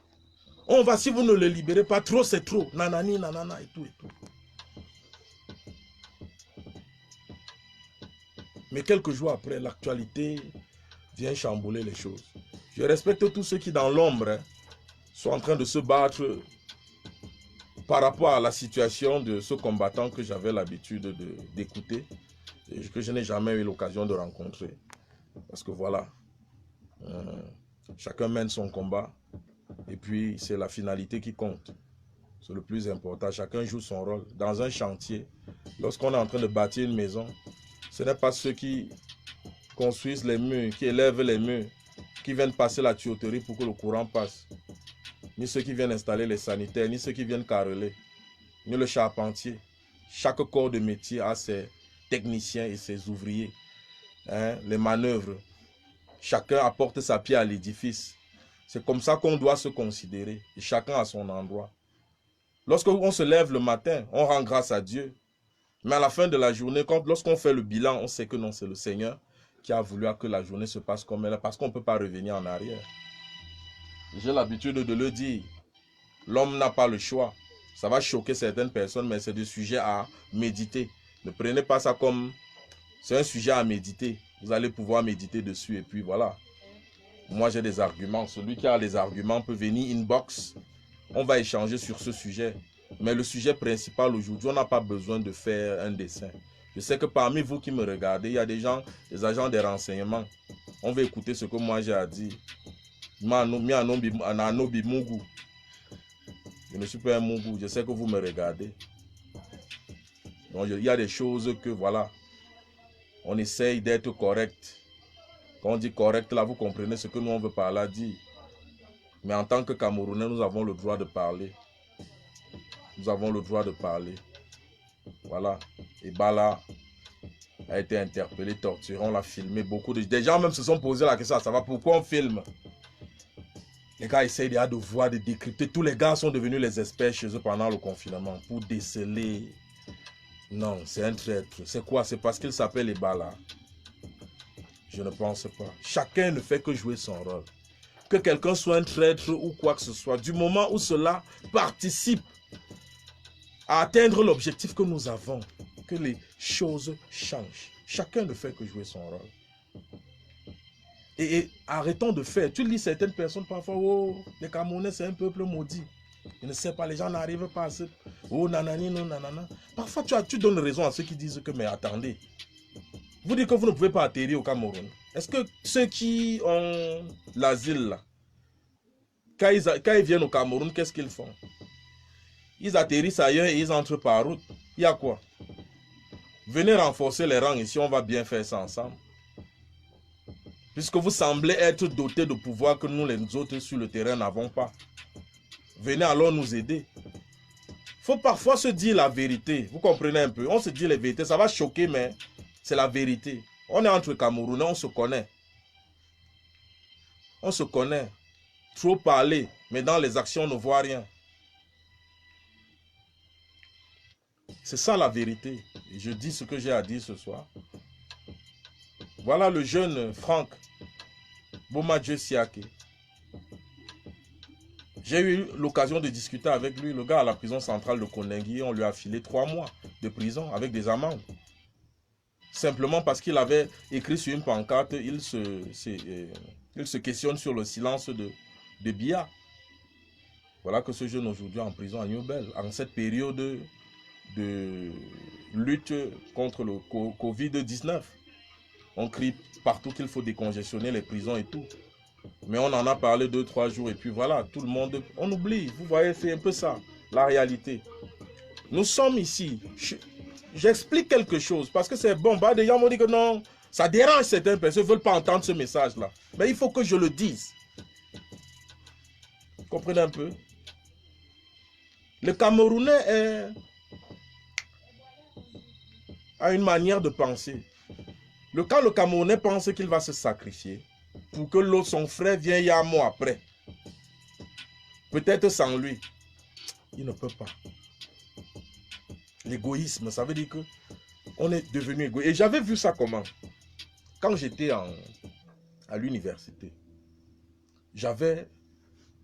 On va, si vous ne le libérez pas, trop c'est trop. Nanani, nanana, et tout, et tout. Mais quelques jours après, l'actualité vient chambouler les choses. Je respecte tous ceux qui, dans l'ombre, hein, sont en train de se battre par rapport à la situation de ce combattant que j'avais l'habitude d'écouter et que je n'ai jamais eu l'occasion de rencontrer. Parce que voilà, chacun mène son combat et puis c'est la finalité qui compte. C'est le plus important. Chacun joue son rôle. Dans un chantier, lorsqu'on est en train de bâtir une maison, ce n'est pas ceux qui construisent les murs, qui élèvent les murs, qui viennent passer la tuyauterie pour que le courant passe. Ni ceux qui viennent installer les sanitaires, ni ceux qui viennent carreler, ni le charpentier. Chaque corps de métier a ses techniciens et ses ouvriers. Hein, les manœuvres. Chacun apporte sa pierre à l'édifice. C'est comme ça qu'on doit se considérer. Et chacun à son endroit. Lorsqu'on se lève le matin, on rend grâce à Dieu. Mais à la fin de la journée, lorsqu'on fait le bilan, on sait que non, c'est le Seigneur qui a voulu que la journée se passe comme elle est, parce qu'on ne peut pas revenir en arrière. J'ai l'habitude de le dire. L'homme n'a pas le choix. Ça va choquer certaines personnes, mais c'est des sujets à méditer. Ne prenez pas ça comme... C'est un sujet à méditer. Vous allez pouvoir méditer dessus et puis voilà. Moi, j'ai des arguments. Celui qui a les arguments peut venir inbox. On va échanger sur ce sujet. Mais le sujet principal aujourd'hui, on n'a pas besoin de faire un dessin. Je sais que parmi vous qui me regardez, il y a des gens, des agents des renseignements. On va écouter ce que moi j'ai à dire. Je ne suis pas un Mougou. Je sais que vous me regardez. Donc, il y a des choses que, voilà, on essaye d'être correct. Quand on dit correct, là, vous comprenez ce que nous, on veut par là dire. Mais en tant que Camerounais, nous avons le droit de parler. Nous avons le droit de parler. Voilà. Et Bala a été interpellé, torturé, on l'a filmé. Beaucoup des gens même se sont posé la question, ça va, pourquoi on filme? Les gars essayent de voir, de décrypter. Tous les gars sont devenus les experts chez eux pendant le confinement pour déceler. Non, c'est un traître. C'est quoi? C'est parce qu'il s'appelle Ebala. Je ne pense pas. Chacun ne fait que jouer son rôle. Que quelqu'un soit un traître ou quoi que ce soit, du moment où cela participe à atteindre l'objectif que nous avons, que les choses changent. Chacun ne fait que jouer son rôle. Et arrêtons de faire. Tu lis certaines personnes parfois, oh, les Camerounais c'est un peuple maudit. Je ne sais pas, les gens n'arrivent pas à se... Oh, nanani, non, nanana. Parfois tu donnes raison à ceux qui disent que, mais attendez, vous dites que vous ne pouvez pas atterrir au Cameroun. Est-ce que ceux qui ont l'asile là, quand ils viennent au Cameroun, qu'est-ce qu'ils font? Ils atterrissent ailleurs et ils entrent par route. Il y a quoi? Venez renforcer les rangs ici, on va bien faire ça ensemble. Puisque vous semblez être dotés de pouvoir que nous les autres sur le terrain n'avons pas. Venez alors nous aider. Il faut parfois se dire la vérité. Vous comprenez un peu? On se dit la vérité, ça va choquer, mais c'est la vérité. On est entre Camerounais, on se connaît. On se connaît. Trop parler, mais dans les actions, on ne voit rien. C'est ça la vérité. Et je dis ce que j'ai à dire ce soir. Voilà le jeune Franck Bomadje Siake. J'ai eu l'occasion de discuter avec lui, le gars à la prison centrale de Koningui. On lui a filé 3 mois de prison avec des amendes. Simplement parce qu'il avait écrit sur une pancarte, il se questionne sur le silence de Biya. Voilà que ce jeune aujourd'hui est en prison à Newbel, en cette période de lutte contre le Covid-19. On crie partout qu'il faut décongestionner les prisons et tout. Mais on en a parlé 2-3 jours et puis voilà, tout le monde, on oublie. Vous voyez, c'est un peu ça, la réalité. Nous sommes ici. J'explique quelque chose parce que c'est bon. Bah, des gens m'ont dit que non, ça dérange certaines personnes, ils ne veulent pas entendre ce message-là. Mais il faut que je le dise. Vous comprenez un peu? Le Camerounais a une manière de penser. Quand le Camerounais pense qu'il va se sacrifier pour que l'autre, son frère, vienne un mois après, peut-être sans lui, il ne peut pas. L'égoïsme, ça veut dire que on est devenu égoïste. Et j'avais vu ça comment? Quand j'étais à l'université, j'avais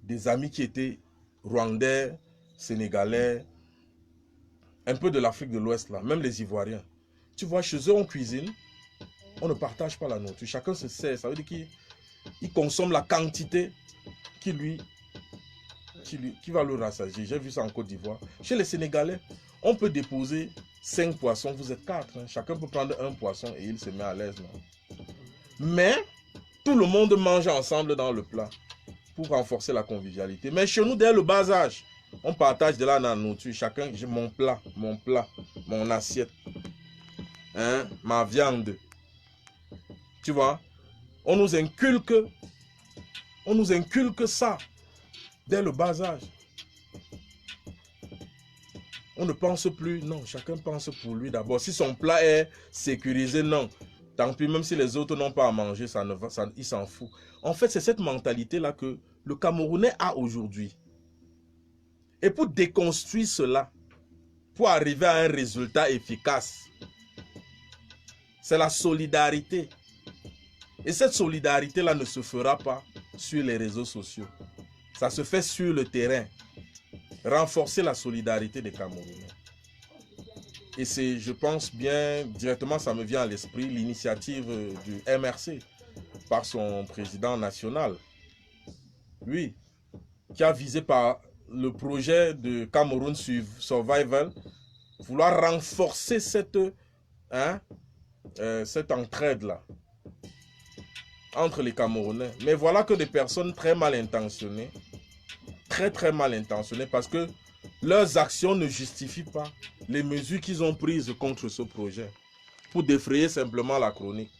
des amis qui étaient rwandais, sénégalais, un peu de l'Afrique de l'Ouest, là, même les Ivoiriens. Tu vois, chez eux, on cuisine, on ne partage pas la nourriture. Chacun se sert. Ça veut dire qu'il consomme la quantité qui va le rassasier. J'ai vu ça en Côte d'Ivoire. Chez les Sénégalais, on peut déposer 5 poissons, vous êtes 4. Hein. Chacun peut prendre un poisson et il se met à l'aise. Mais tout le monde mange ensemble dans le plat pour renforcer la convivialité. Mais chez nous, dès le bas âge, on partage de la nourriture. Chacun, j'ai mon plat, mon assiette, hein, ma viande. Tu vois, on nous inculque ça dès le bas âge. On ne pense plus, non, chacun pense pour lui d'abord. Si son plat est sécurisé, non. Tant pis, même si les autres n'ont pas à manger, il s'en fout. En fait, c'est cette mentalité-là que le Camerounais a aujourd'hui. Et pour déconstruire cela, pour arriver à un résultat efficace, c'est la solidarité. Et cette solidarité-là ne se fera pas sur les réseaux sociaux. Ça se fait sur le terrain. Renforcer la solidarité des Camerounais. Et c'est, je pense bien, directement ça me vient à l'esprit, l'initiative du MRC par son président national. Lui, qui a visé par le projet de Cameroun Survival, vouloir renforcer cette entraide-là entre les Camerounais. Mais voilà que des personnes très mal intentionnées, très mal intentionnées, parce que leurs actions ne justifient pas les mesures qu'ils ont prises contre ce projet pour défrayer simplement la chronique.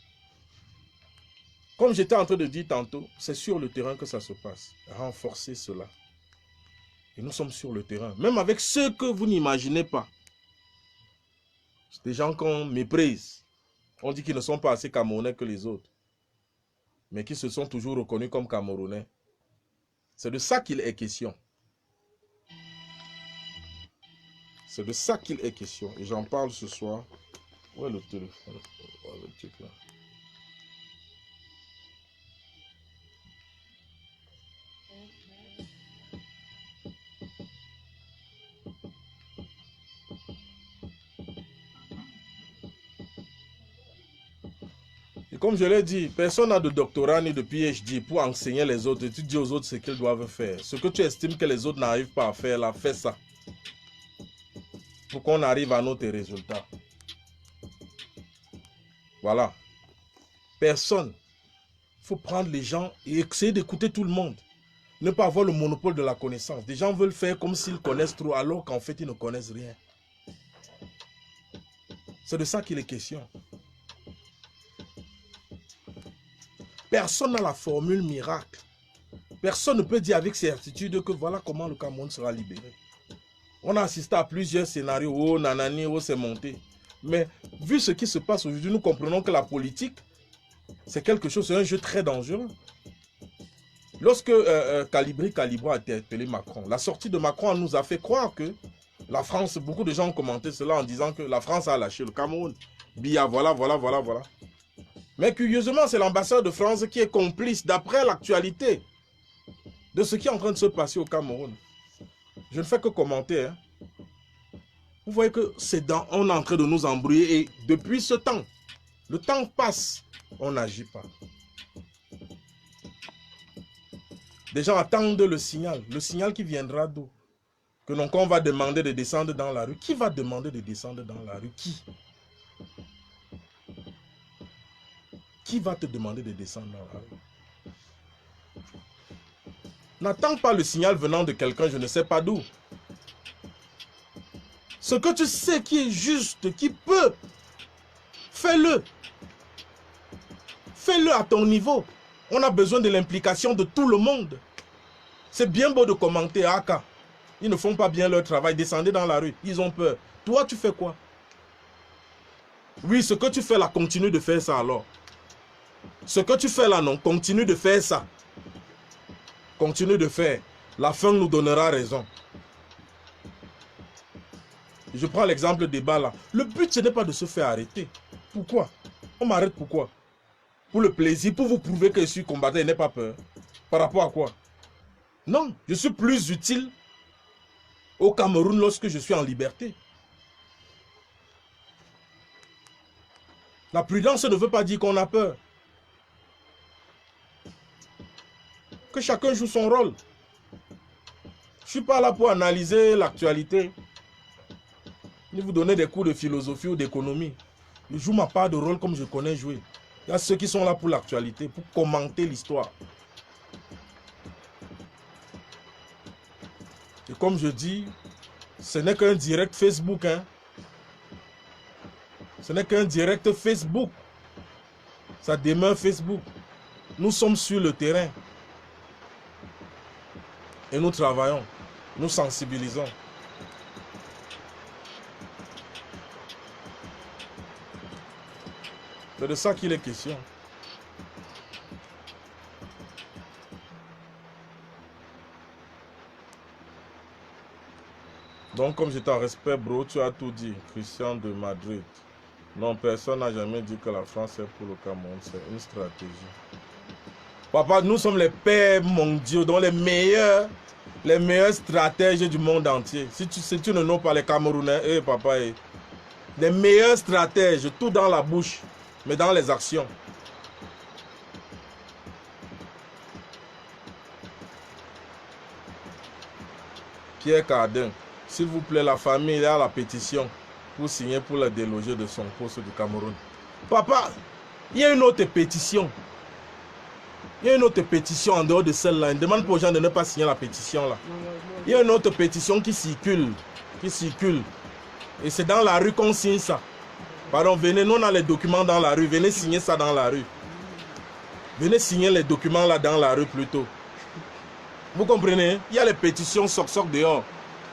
Comme j'étais en train de dire tantôt, c'est sur le terrain que ça se passe. Renforcer cela. Et nous sommes sur le terrain. Même avec ceux que vous n'imaginez pas. C'est des gens qu'on méprise. On dit qu'ils ne sont pas assez camerounais que les autres. Mais qui se sont toujours reconnus comme Camerounais. C'est de ça qu'il est question. C'est de ça qu'il est question. Et j'en parle ce soir. Où est le téléphone? Où est le truc là? Et comme je l'ai dit, personne n'a de doctorat ni de PhD pour enseigner les autres. Et tu dis aux autres ce qu'ils doivent faire. Ce que tu estimes que les autres n'arrivent pas à faire, là, fais ça. Pour qu'on arrive à notre résultat. Voilà. Personne. Il faut prendre les gens et essayer d'écouter tout le monde. Ne pas avoir le monopole de la connaissance. Des gens veulent faire comme s'ils connaissent trop alors qu'en fait ils ne connaissent rien. C'est de ça qu'il est question. Personne n'a la formule miracle. Personne ne peut dire avec certitude que voilà comment le Cameroun sera libéré. On a assisté à plusieurs scénarios. Oh, nanani, oh, c'est monté. Mais vu ce qui se passe aujourd'hui, nous comprenons que la politique, c'est quelque chose, c'est un jeu très dangereux. Lorsque Calibro a interpellé Macron, la sortie de Macron nous a fait croire que la France, beaucoup de gens ont commenté cela en disant que la France a lâché le Cameroun. Bia, voilà. Mais curieusement, c'est l'ambassade de France qui est complice d'après l'actualité de ce qui est en train de se passer au Cameroun. Je ne fais que commenter. Hein. Vous voyez que on est en train de nous embrouiller et depuis ce temps, le temps passe, on n'agit pas. Des gens attendent le signal qui viendra d'où? Que donc on va demander de descendre dans la rue. Qui va demander de descendre dans la rue? Qui? Qui va te demander de descendre dans la rue? N'attends pas le signal venant de quelqu'un, je ne sais pas d'où. Ce que tu sais qui est juste, qui peut, fais-le. Fais-le à ton niveau. On a besoin de l'implication de tout le monde. C'est bien beau de commenter, Aka. Ils ne font pas bien leur travail, descendez dans la rue, ils ont peur. Toi, tu fais quoi? Oui, ce que tu fais là, continue de faire ça alors. Ce que tu fais là, non, continue de faire ça. Continue de faire. La fin nous donnera raison. Je prends l'exemple des bas là. Le but, ce n'est pas de se faire arrêter. Pourquoi? On m'arrête pourquoi? Pour le plaisir, pour vous prouver que je suis combattant et n'ai pas peur. Par rapport à quoi? Non, je suis plus utile au Cameroun lorsque je suis en liberté. La prudence ne veut pas dire qu'on a peur. Que chacun joue son rôle. Je ne suis pas là pour analyser l'actualité, ni vous donner des cours de philosophie ou d'économie. Je joue ma part de rôle comme je connais jouer. Il y a ceux qui sont là pour l'actualité, pour commenter l'histoire. Et comme je dis, ce n'est qu'un direct Facebook. Hein. Ce n'est qu'un direct Facebook. Ça demeure Facebook. Nous sommes sur le terrain. Et nous travaillons. Nous sensibilisons. C'est de ça qu'il est question. Donc, comme j'étais en respect, bro, tu as tout dit. Christian de Madrid. Non, personne n'a jamais dit que la France est pour le Cameroun. C'est une stratégie. Papa, nous sommes les pères mondiaux, donc les meilleurs stratèges du monde entier. Si tu ne nommes pas les Camerounais, papa, les meilleurs stratèges, tout dans la bouche, mais dans les actions. Pierre Cardin, s'il vous plaît, la famille a la pétition pour signer pour le déloger de son poste du Cameroun. Papa, il y a une autre pétition. Il y a une autre pétition en dehors de celle-là. Il demande aux gens de ne pas signer la pétition là. Il y a une autre pétition qui circule. Et c'est dans la rue qu'on signe ça. Pardon, venez, nous on a les documents dans la rue. Venez signer ça dans la rue. Venez signer les documents là dans la rue plutôt. Vous comprenez? Il y a les pétitions sortent dehors.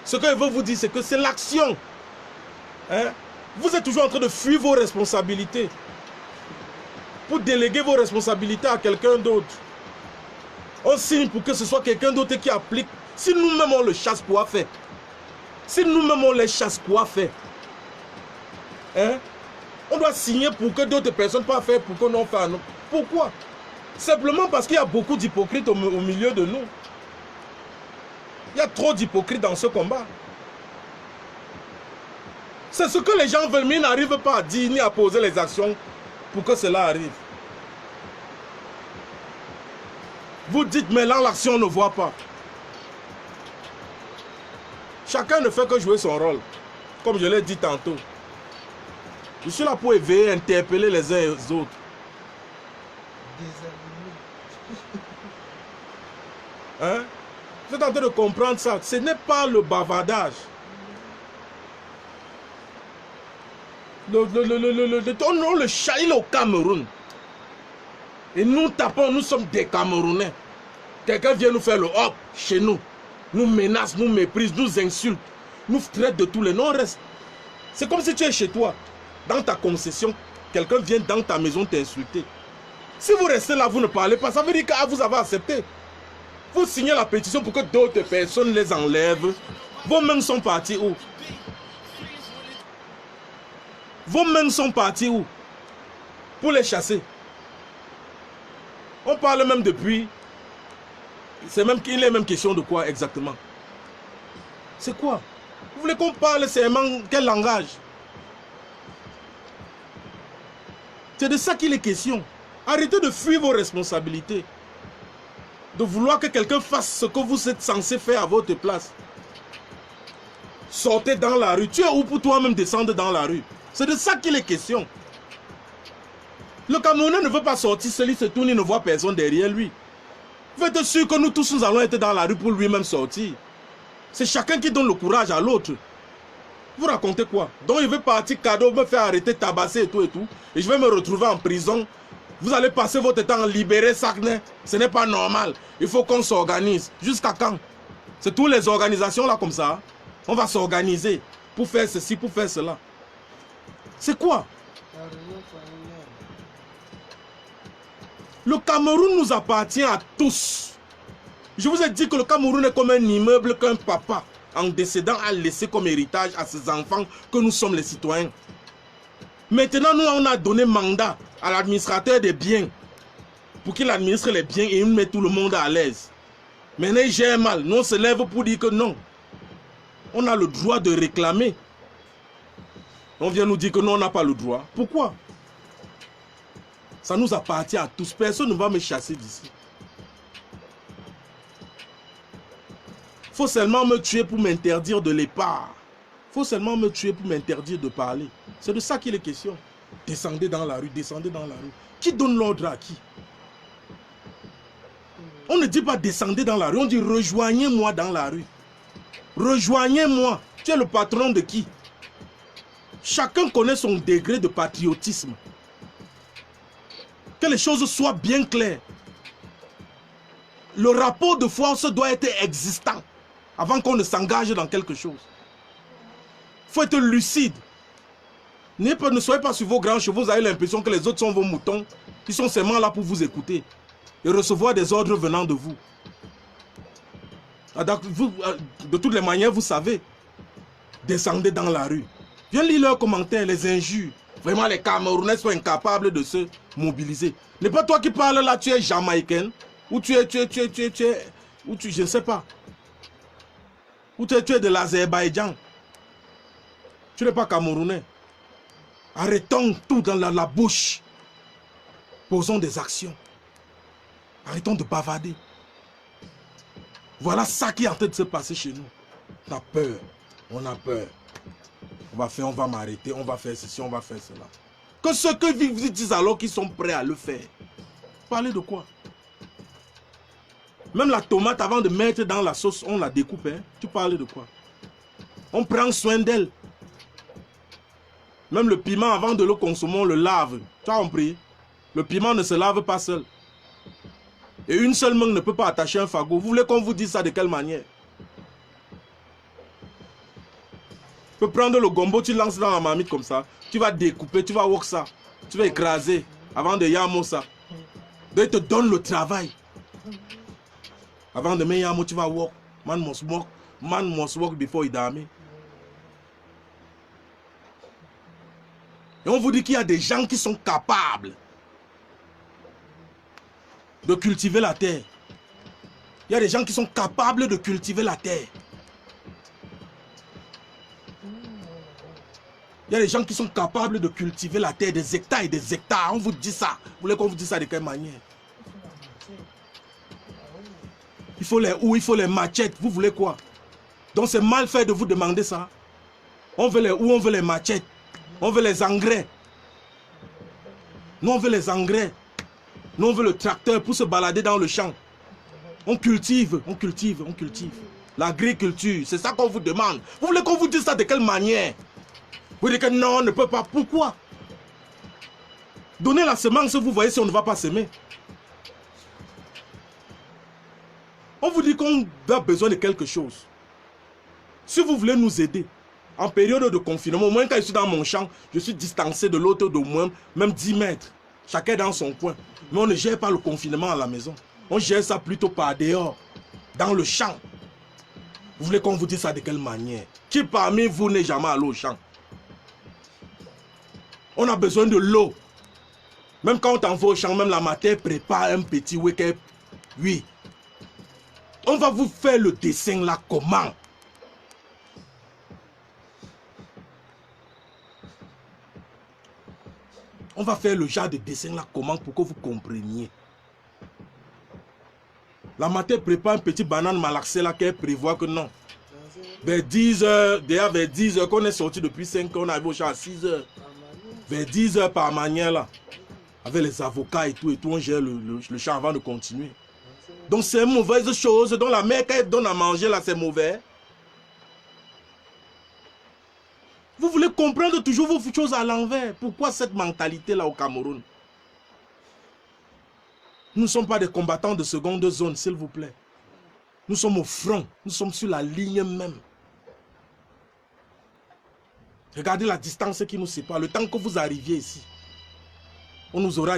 Ce que je veux vous dire, c'est que c'est l'action. Hein? Vous êtes toujours en train de fuir vos responsabilités. Pour déléguer vos responsabilités à quelqu'un d'autre. On signe pour que ce soit quelqu'un d'autre qui applique. Si nous-mêmes on le chasse, quoi faire? Si nous-mêmes on les chasse, quoi faire? Hein? On doit signer pour que d'autres personnes ne pas faire pour que nous fassons. Pourquoi? Simplement parce qu'il y a beaucoup d'hypocrites au milieu de nous. Il y a trop d'hypocrites dans ce combat. C'est ce que les gens veulent, mais ils n'arrivent pas à dire ni à poser les actions pour que cela arrive. Vous dites, mais là, l'action ne voit pas. Chacun ne fait que jouer son rôle, comme je l'ai dit tantôt. Je suis là pour éveiller, interpeller les uns et les autres. Hein? Vous êtes en train de comprendre ça. Ce n'est pas le bavardage. On le chahut au Cameroun. Et nous tapons, nous sommes des Camerounais. Quelqu'un vient nous faire le hop chez nous. Nous menace, nous méprise, nous insulte. Nous traite de tous les noms. Reste. C'est comme si tu es chez toi. Dans ta concession, quelqu'un vient dans ta maison t'insulter. Si vous restez là, vous ne parlez pas, ça veut dire que vous avez accepté. Vous signez la pétition pour que d'autres personnes les enlèvent. Vos mains sont parties où? Vos mains sont parties où? Pour les chasser. On parle même depuis. Il est même question de quoi exactement? C'est quoi? Vous voulez qu'on parle seulement quel langage? C'est de ça qu'il est question. Arrêtez de fuir vos responsabilités. De vouloir que quelqu'un fasse ce que vous êtes censé faire à votre place. Sortez dans la rue. Tu es où pour toi-même descendre dans la rue? C'est de ça qu'il est question. Le Camerounais ne veut pas sortir, celui se tourne, il ne voit personne derrière lui. Vous êtes sûr que nous tous nous allons être dans la rue pour lui-même sortir? C'est chacun qui donne le courage à l'autre. Vous racontez quoi? Donc il veut partir cadeau, me faire arrêter, tabasser et tout et tout. Et je vais me retrouver en prison. Vous allez passer votre temps à libérer Saguenay. Ce n'est pas normal. Il faut qu'on s'organise. Jusqu'à quand? C'est toutes les organisations là comme ça. On va s'organiser pour faire ceci, pour faire cela. C'est quoi? Le Cameroun nous appartient à tous. Je vous ai dit que le Cameroun est comme un immeuble qu'un papa en décédant, a laissé comme héritage à ses enfants que nous sommes les citoyens. Maintenant, nous, on a donné mandat à l'administrateur des biens pour qu'il administre les biens et il met tout le monde à l'aise. Maintenant, il gère mal. Nous, on se lève pour dire que non. On a le droit de réclamer. On vient nous dire que non, on n'a pas le droit. Pourquoi? Ça nous appartient à tous. Personne ne va me chasser d'ici. Il faut seulement me tuer pour m'interdire de l'épargne. Il faut seulement me tuer pour m'interdire de parler. C'est de ça qu'il est question. Descendez dans la rue, descendez dans la rue. Qui donne l'ordre à qui? On ne dit pas descendez dans la rue, on dit rejoignez-moi dans la rue. Rejoignez-moi. Tu es le patron de qui? Chacun connaît son degré de patriotisme. Que les choses soient bien claires. Le rapport de force doit être existant avant qu'on ne s'engage dans quelque chose. Il faut être lucide. Ne soyez pas sur vos grands chevaux, vous avez l'impression que les autres sont vos moutons, qui sont seulement là pour vous écouter et recevoir des ordres venant de vous. De toutes les manières, vous savez, descendez dans la rue. Viens lire leurs commentaires, les injures. Vraiment, les Camerounais sont incapables de se mobiliser. N'est pas toi qui parles là, tu es jamaïcain, ou je ne sais pas. Ou tu es de l'Azerbaïdjan. Tu n'es pas Camerounais. Arrêtons tout dans la bouche. Posons des actions. Arrêtons de bavarder. Voilà ça qui est en train de se passer chez nous. On a peur. On a peur. On va m'arrêter, on va faire ceci, on va faire cela. Que ceux que vous disent alors qu'ils sont prêts à le faire. Parlez de quoi? Même la tomate, avant de mettre dans la sauce, on la découpe. Hein? Tu parles de quoi? On prend soin d'elle. Même le piment, avant de le consommer, on le lave. Tu as compris? Le piment ne se lave pas seul. Et une seule main ne peut pas attacher un fagot. Vous voulez qu'on vous dise ça de quelle manière? Tu peux prendre le gombo, tu lances dans la marmite comme ça. Tu vas découper, tu vas wok ça. Tu vas écraser avant de yamo ça. Donc il te donne le travail. Avant de mettre yamo, tu vas wok. Man must work before he dame. Et on vous dit qu'il y a des gens qui sont capables de cultiver la terre. Il y a des gens qui sont capables de cultiver la terre. Il y a des gens qui sont capables de cultiver la terre, des hectares et des hectares. On vous dit ça. Vous voulez qu'on vous dise ça de quelle manière? Il faut les houes, il faut les machettes. Vous voulez quoi? Donc c'est mal fait de vous demander ça. On veut les houes, on veut les machettes. On veut les engrais. Nous, on veut les engrais. Nous, on veut le tracteur pour se balader dans le champ. On cultive, on cultive, on cultive. L'agriculture, c'est ça qu'on vous demande. Vous voulez qu'on vous dise ça de quelle manière? Vous dites que non, on ne peut pas. Pourquoi? Donnez la semence, vous voyez si on ne va pas semer. On vous dit qu'on a besoin de quelque chose. Si vous voulez nous aider, en période de confinement, au moins quand je suis dans mon champ, je suis distancé de l'autre d'au moins même 10 mètres. Chacun dans son coin. Mais on ne gère pas le confinement à la maison. On gère ça plutôt par dehors, dans le champ. Vous voulez qu'on vous dise ça de quelle manière? Qui parmi vous n'est jamais allé au champ? On a besoin de l'eau. Même quand on t'envoie au champ, même la matière prépare un petit week-end. Oui. On va vous faire le dessin là comment? On va faire le genre de dessin là comment pour que vous compreniez. La matière prépare un petit banane malaxé là qu'elle prévoit que non. Vers 10 heures, déjà vers 10 heures qu'on est sorti depuis 5 heures, on arrive au champ à 6 heures. Vers 10 heures par manière là, avec les avocats et tout, on gère le champ avant de continuer. Donc c'est une mauvaise chose. Donc la mère, quand elle donne à manger là, c'est mauvais. Vous voulez comprendre toujours vos choses à l'envers. Pourquoi cette mentalité là au Cameroun? Nous ne sommes pas des combattants de seconde zone, s'il vous plaît. Nous sommes au front. Nous sommes sur la ligne même. Regardez la distance qui nous sépare. Le temps que vous arriviez ici, on nous aura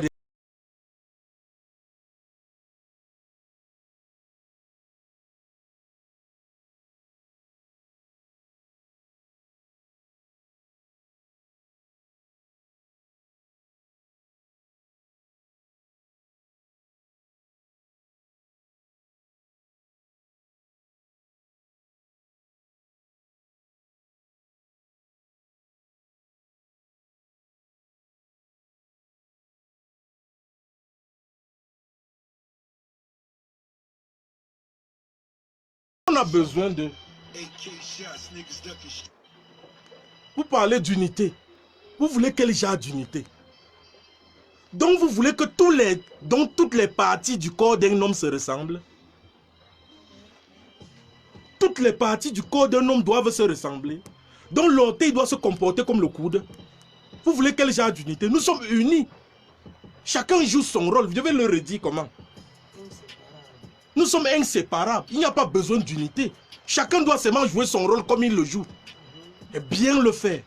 a besoin de... Vous parlez d'unité. Vous voulez quel genre d'unité? Donc vous voulez que toutes les parties du corps d'un homme se ressemblent? Toutes les parties du corps d'un homme doivent se ressembler. Donc l'orteil doit se comporter comme le coude. Vous voulez quel genre d'unité? Nous sommes unis. Chacun joue son rôle. Je vais le redire comment. Nous sommes inséparables. Il n'y a pas besoin d'unité. Chacun doit seulement jouer son rôle comme il le joue. Et bien le faire.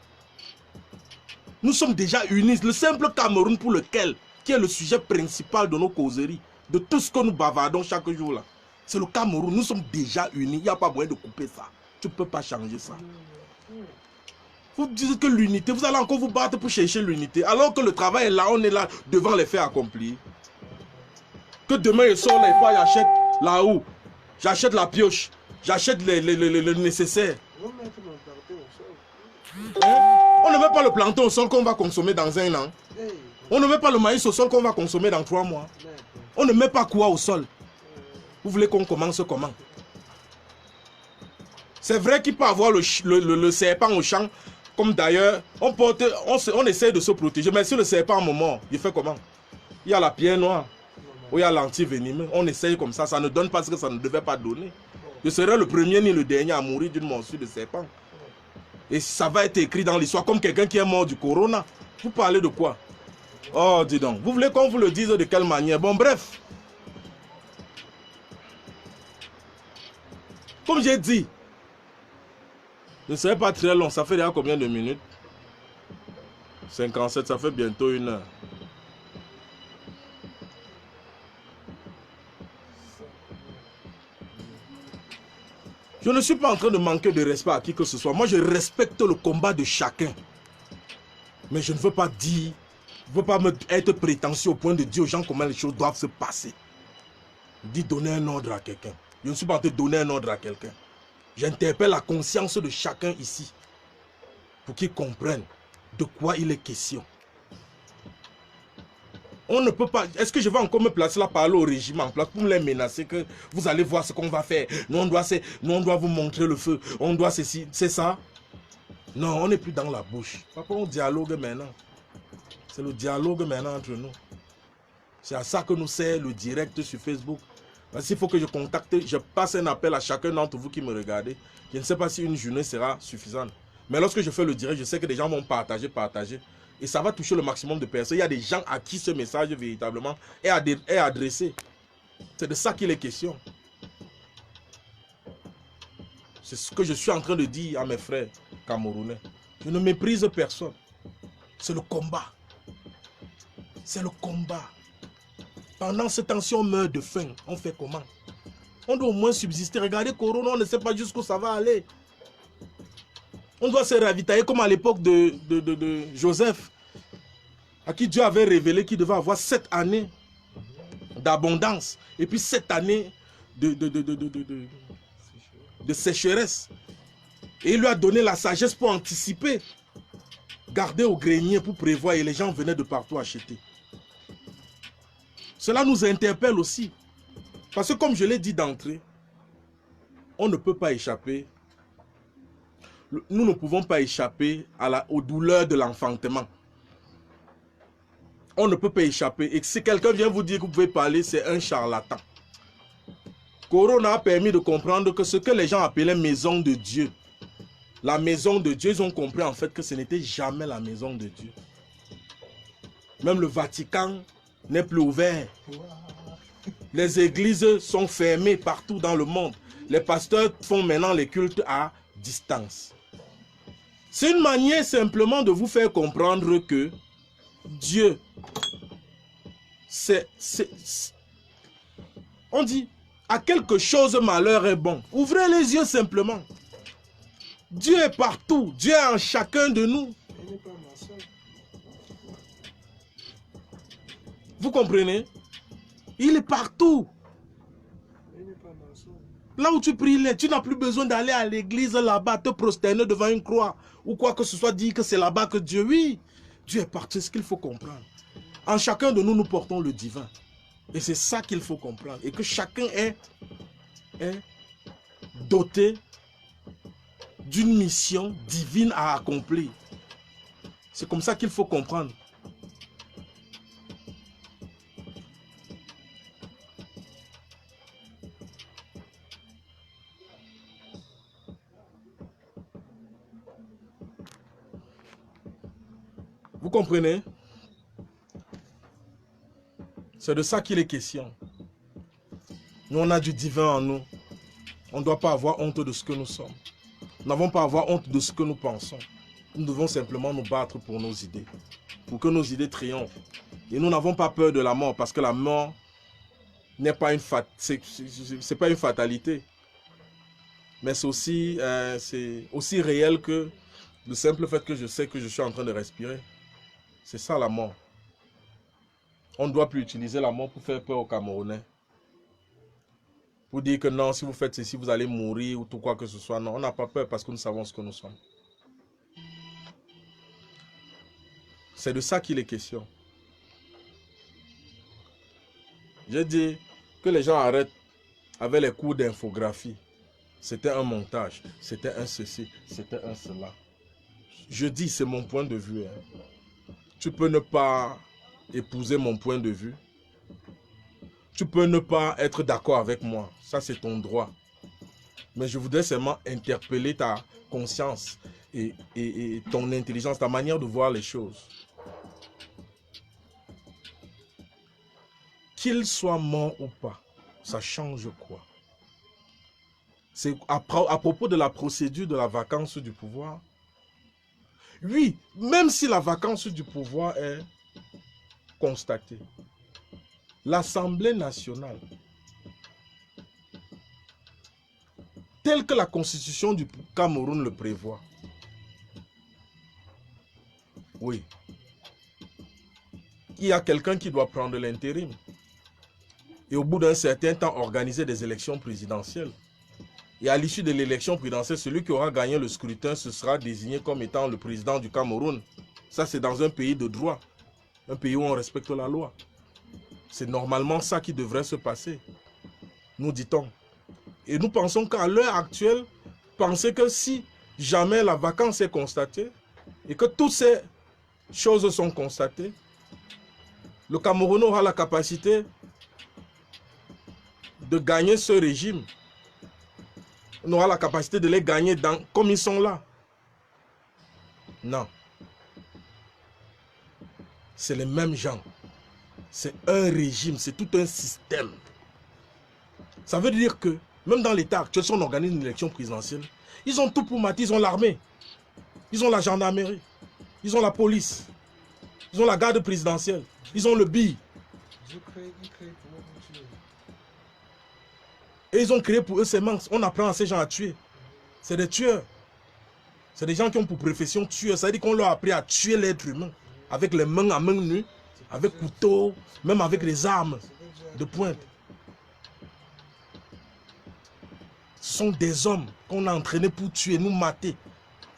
Nous sommes déjà unis. Le simple Cameroun pour lequel, qui est le sujet principal de nos causeries, de tout ce que nous bavardons chaque jour là, c'est le Cameroun. Nous sommes déjà unis. Il n'y a pas moyen de couper ça. Tu ne peux pas changer ça. Vous dites que l'unité, vous allez encore vous battre pour chercher l'unité. Alors que le travail est là, on est là devant les faits accomplis. Que demain je sors les pas, j'achète la houe, j'achète la pioche, j'achète le nécessaire. Hein? On ne met pas le plantain au sol qu'on va consommer dans 1 an. On ne met pas le maïs au sol qu'on va consommer dans 3 mois. On ne met pas quoi au sol. Vous voulez qu'on commence comment? C'est vrai qu'il peut avoir le serpent au champ. Comme d'ailleurs, on essaie de se protéger. Mais si le serpent à un moment, il fait comment? Il y a la pierre noire. Ou il y a l'antivenimeux. On essaye comme ça. Ça ne donne pas ce que ça ne devait pas donner. Je serai le premier ni le dernier à mourir d'une morsure de serpent. Et ça va être écrit dans l'histoire comme quelqu'un qui est mort du corona. Vous parlez de quoi? Oh, dis donc. Vous voulez qu'on vous le dise de quelle manière? Bon, bref. Comme j'ai dit, ce ne serait pas très long. Ça fait déjà combien de minutes? 57, ça fait bientôt 1 heure. Je ne suis pas en train de manquer de respect à qui que ce soit. Moi, je respecte le combat de chacun. Mais je ne veux pas dire, je ne veux pas être prétentieux au point de dire aux gens comment les choses doivent se passer. Dis donner un ordre à quelqu'un. Je ne suis pas en train de donner un ordre à quelqu'un. J'interpelle la conscience de chacun ici pour qu'il comprenne de quoi il est question. On ne peut pas... Est-ce que je vais encore me placer là, parler au régime en place pour me les menacer que vous allez voir ce qu'on va faire. Nous, on doit vous montrer le feu. On doit ceci. C'est ça? Non, on n'est plus dans la bouche. Papa, on dialogue maintenant. C'est le dialogue maintenant entre nous. C'est à ça que nous sert le direct sur Facebook. Parce qu'il faut que je contacte, je passe un appel à chacun d'entre vous qui me regardez. Je ne sais pas si une journée sera suffisante. Mais lorsque je fais le direct, je sais que les gens vont partager. Et ça va toucher le maximum de personnes. Il y a des gens à qui ce message véritablement est adressé. C'est de ça qu'il est question. C'est ce que je suis en train de dire à mes frères camerounais. Je ne méprise personne. C'est le combat. C'est le combat. Pendant ce temps, si on meurt de faim, on fait comment? On doit au moins subsister. Regardez Corona, on ne sait pas jusqu'où ça va aller. On doit se ravitailler comme à l'époque de Joseph, à qui Dieu avait révélé qu'il devait avoir 7 années d'abondance et puis 7 années de sécheresse. Et il lui a donné la sagesse pour anticiper, garder au grenier pour prévoir, et les gens venaient de partout acheter. Cela nous interpelle aussi. Parce que comme je l'ai dit d'entrée, on ne peut pas échapper. Nous ne pouvons pas échapper aux douleurs de l'enfantement. On ne peut pas échapper. Et si quelqu'un vient vous dire que vous pouvez parler, c'est un charlatan. Corona a permis de comprendre que ce que les gens appelaient maison de Dieu, la maison de Dieu, ils ont compris en fait que ce n'était jamais la maison de Dieu. Même le Vatican n'est plus ouvert. Les églises sont fermées partout dans le monde. Les pasteurs font maintenant les cultes à distance. C'est une manière simplement de vous faire comprendre que Dieu, on dit, à quelque chose malheur est bon. Ouvrez les yeux simplement. Dieu est partout. Dieu est en chacun de nous. Vous comprenez? Il est partout. Là où tu pries, tu n'as plus besoin d'aller à l'église là-bas, te prosterner devant une croix ou quoi que ce soit, dire que c'est là-bas que Dieu, oui, Dieu est partout. C'est ce qu'il faut comprendre. En chacun de nous, nous portons le divin. Et c'est ça qu'il faut comprendre. Et que chacun est doté d'une mission divine à accomplir. C'est comme ça qu'il faut comprendre. Vous comprenez? C'est de ça qu'il est question. Nous, on a du divin en nous. On ne doit pas avoir honte de ce que nous sommes. Nous n'avons pas à avoir honte de ce que nous pensons. Nous devons simplement nous battre pour nos idées. Pour que nos idées triomphent. Et nous n'avons pas peur de la mort parce que la mort n'est pas c'est pas une fatalité. Mais c'est aussi réel que le simple fait que je sais que je suis en train de respirer. C'est ça la mort. On ne doit plus utiliser la mort pour faire peur aux Camerounais. Pour dire que non, si vous faites ceci, vous allez mourir ou tout quoi que ce soit. Non, on n'a pas peur parce que nous savons ce que nous sommes. C'est de ça qu'il est question. J'ai dit que les gens arrêtent avec les cours d'infographie. C'était un montage, c'était un ceci, c'était un cela. Je dis, c'est mon point de vue. Hein. Tu peux ne pas épouser mon point de vue. Tu peux ne pas être d'accord avec moi. Ça, c'est ton droit. Mais je voudrais seulement interpeller ta conscience et ton intelligence, ta manière de voir les choses. Qu'il soit mort ou pas, ça change quoi? C'est à propos de la procédure de la vacance du pouvoir. Oui, même si la vacance du pouvoir est constatée, l'Assemblée nationale, telle que la constitution du Cameroun le prévoit, oui, il y a quelqu'un qui doit prendre l'intérim. Et au bout d'un certain temps, organiser des élections présidentielles. Et à l'issue de l'élection présidentielle, celui qui aura gagné le scrutin, ce sera désigné comme étant le président du Cameroun. Ça, c'est dans un pays de droit. Un pays où on respecte la loi. C'est normalement ça qui devrait se passer. Nous dit-on. Et nous pensons qu'à l'heure actuelle, penser que si jamais la vacance est constatée, et que toutes ces choses sont constatées, le Cameroun aura la capacité de gagner ce régime. On aura la capacité de les gagner comme ils sont là. Non. C'est les mêmes gens. C'est un régime, c'est tout un système. Ça veut dire que, même dans l'État actuel, si on organise une élection présidentielle, ils ont tout pour mater, ils ont l'armée, ils ont la gendarmerie, ils ont la police, ils ont la garde présidentielle, ils ont le BI. Et ils ont créé pour eux ces manques. On apprend à ces gens à tuer. C'est des tueurs. C'est des gens qui ont pour profession tueur. Ça veut dire qu'on leur a appris à tuer l'être humain. Avec les mains à main nues, avec couteau, même avec les armes de pointe. Ce sont des hommes qu'on a entraînés pour tuer, nous mater.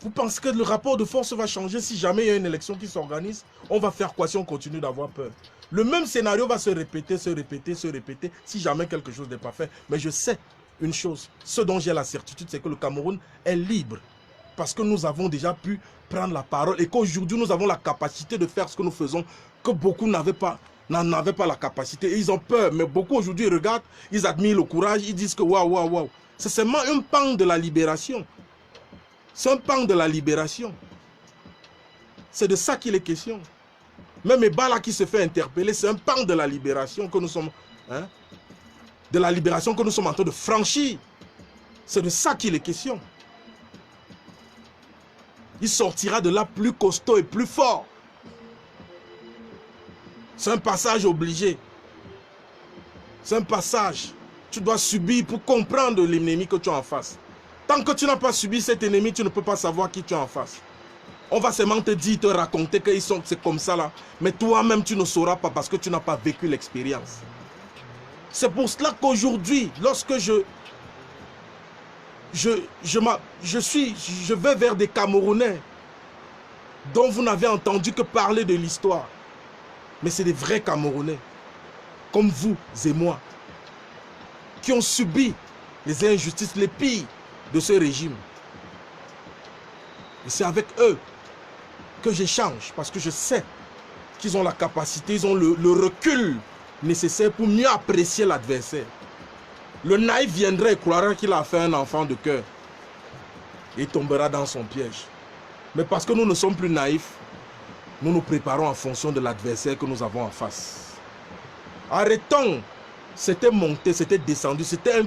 Vous pensez que le rapport de force va changer si jamais il y a une élection qui s'organise? On va faire quoi si on continue d'avoir peur? Le même scénario va se répéter, si jamais quelque chose n'est pas fait. Mais je sais une chose, ce dont j'ai la certitude, c'est que le Cameroun est libre. Parce que nous avons déjà pu prendre la parole et qu'aujourd'hui, nous avons la capacité de faire ce que nous faisons, que beaucoup n'en avaient pas la capacité. Et ils ont peur, mais beaucoup aujourd'hui regardent, ils admirent le courage, ils disent que waouh, waouh, waouh. C'est seulement un pan de la libération. C'est un pan de la libération. C'est de ça qu'il est question. Même Ebala qui se fait interpeller, c'est un pan de la libération que nous sommes, hein, de la libération que nous sommes en train de franchir. C'est de ça qu'il est question. Il sortira de là plus costaud et plus fort. C'est un passage obligé. C'est un passage. Tu dois subir pour comprendre l'ennemi que tu as en face. Tant que tu n'as pas subi cet ennemi, tu ne peux pas savoir qui tu as en face. On va seulement te dire, te raconter que c'est comme ça là. Mais toi-même, tu ne sauras pas parce que tu n'as pas vécu l'expérience. C'est pour cela qu'aujourd'hui, lorsque je vais vers des Camerounais dont vous n'avez entendu que parler de l'histoire. Mais c'est des vrais Camerounais, comme vous et moi, qui ont subi les injustices les pires de ce régime. Et c'est avec eux que j'échange, parce que je sais qu'ils ont la capacité, ils ont le recul nécessaire pour mieux apprécier l'adversaire. Le naïf viendrait et croira qu'il a fait un enfant de cœur. Et tombera dans son piège. Mais parce que nous ne sommes plus naïfs, nous nous préparons en fonction de l'adversaire que nous avons en face. Arrêtons. C'était monté, c'était descendu, c'était un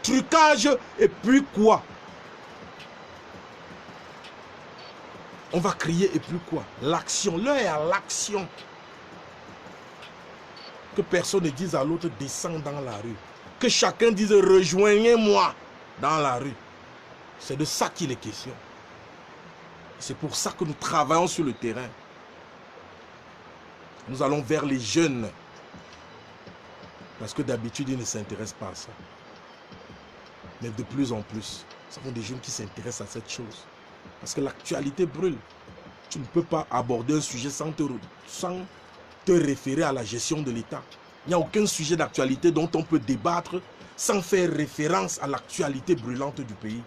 trucage et puis quoi? On va crier et puis quoi? L'action, l'heure est à l'action. Que personne ne dise à l'autre descends dans la rue. Que chacun dise rejoignez-moi dans la rue. C'est de ça qu'il est question. C'est pour ça que nous travaillons sur le terrain. Nous allons vers les jeunes. Parce que d'habitude, ils ne s'intéressent pas à ça. Mais de plus en plus, nous avons des jeunes qui s'intéressent à cette chose. Parce que l'actualité brûle. Tu ne peux pas aborder un sujet sans te référer à la gestion de l'État. Il n'y a aucun sujet d'actualité dont on peut débattre sans faire référence à l'actualité brûlante du pays.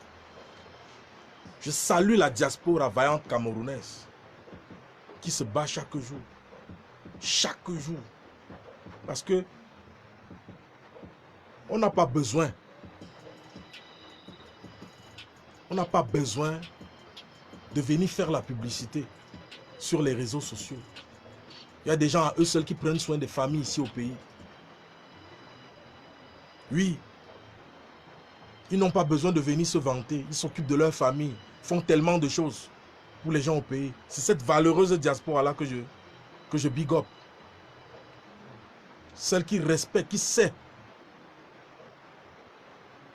Je salue la diaspora vaillante camerounaise qui se bat chaque jour. Chaque jour. Parce que on n'a pas besoin. On n'a pas besoin de venir faire la publicité sur les réseaux sociaux. Il y a des gens à eux seuls qui prennent soin des familles ici au pays. Oui. Ils n'ont pas besoin de venir se vanter. Ils s'occupent de leur famille. Ils font tellement de choses pour les gens au pays. C'est cette valeureuse diaspora-là que je big up. Celle qui respecte, qui sait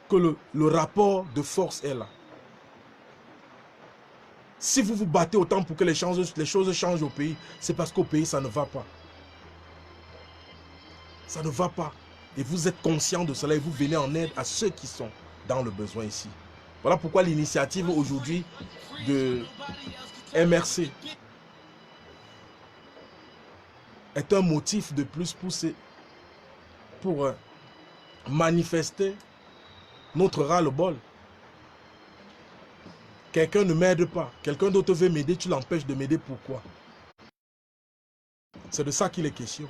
que le rapport de force est là. Si vous vous battez autant pour que les choses changent au pays, c'est parce qu'au pays, ça ne va pas. Ça ne va pas. Et vous êtes conscient de cela et vous venez en aide à ceux qui sont dans le besoin ici. Voilà pourquoi l'initiative aujourd'hui de MRC est un motif de plus pour manifester notre ras-le-bol. Quelqu'un ne m'aide pas. Quelqu'un d'autre veut m'aider, tu l'empêches de m'aider. Pourquoi? C'est de ça qu'il est question.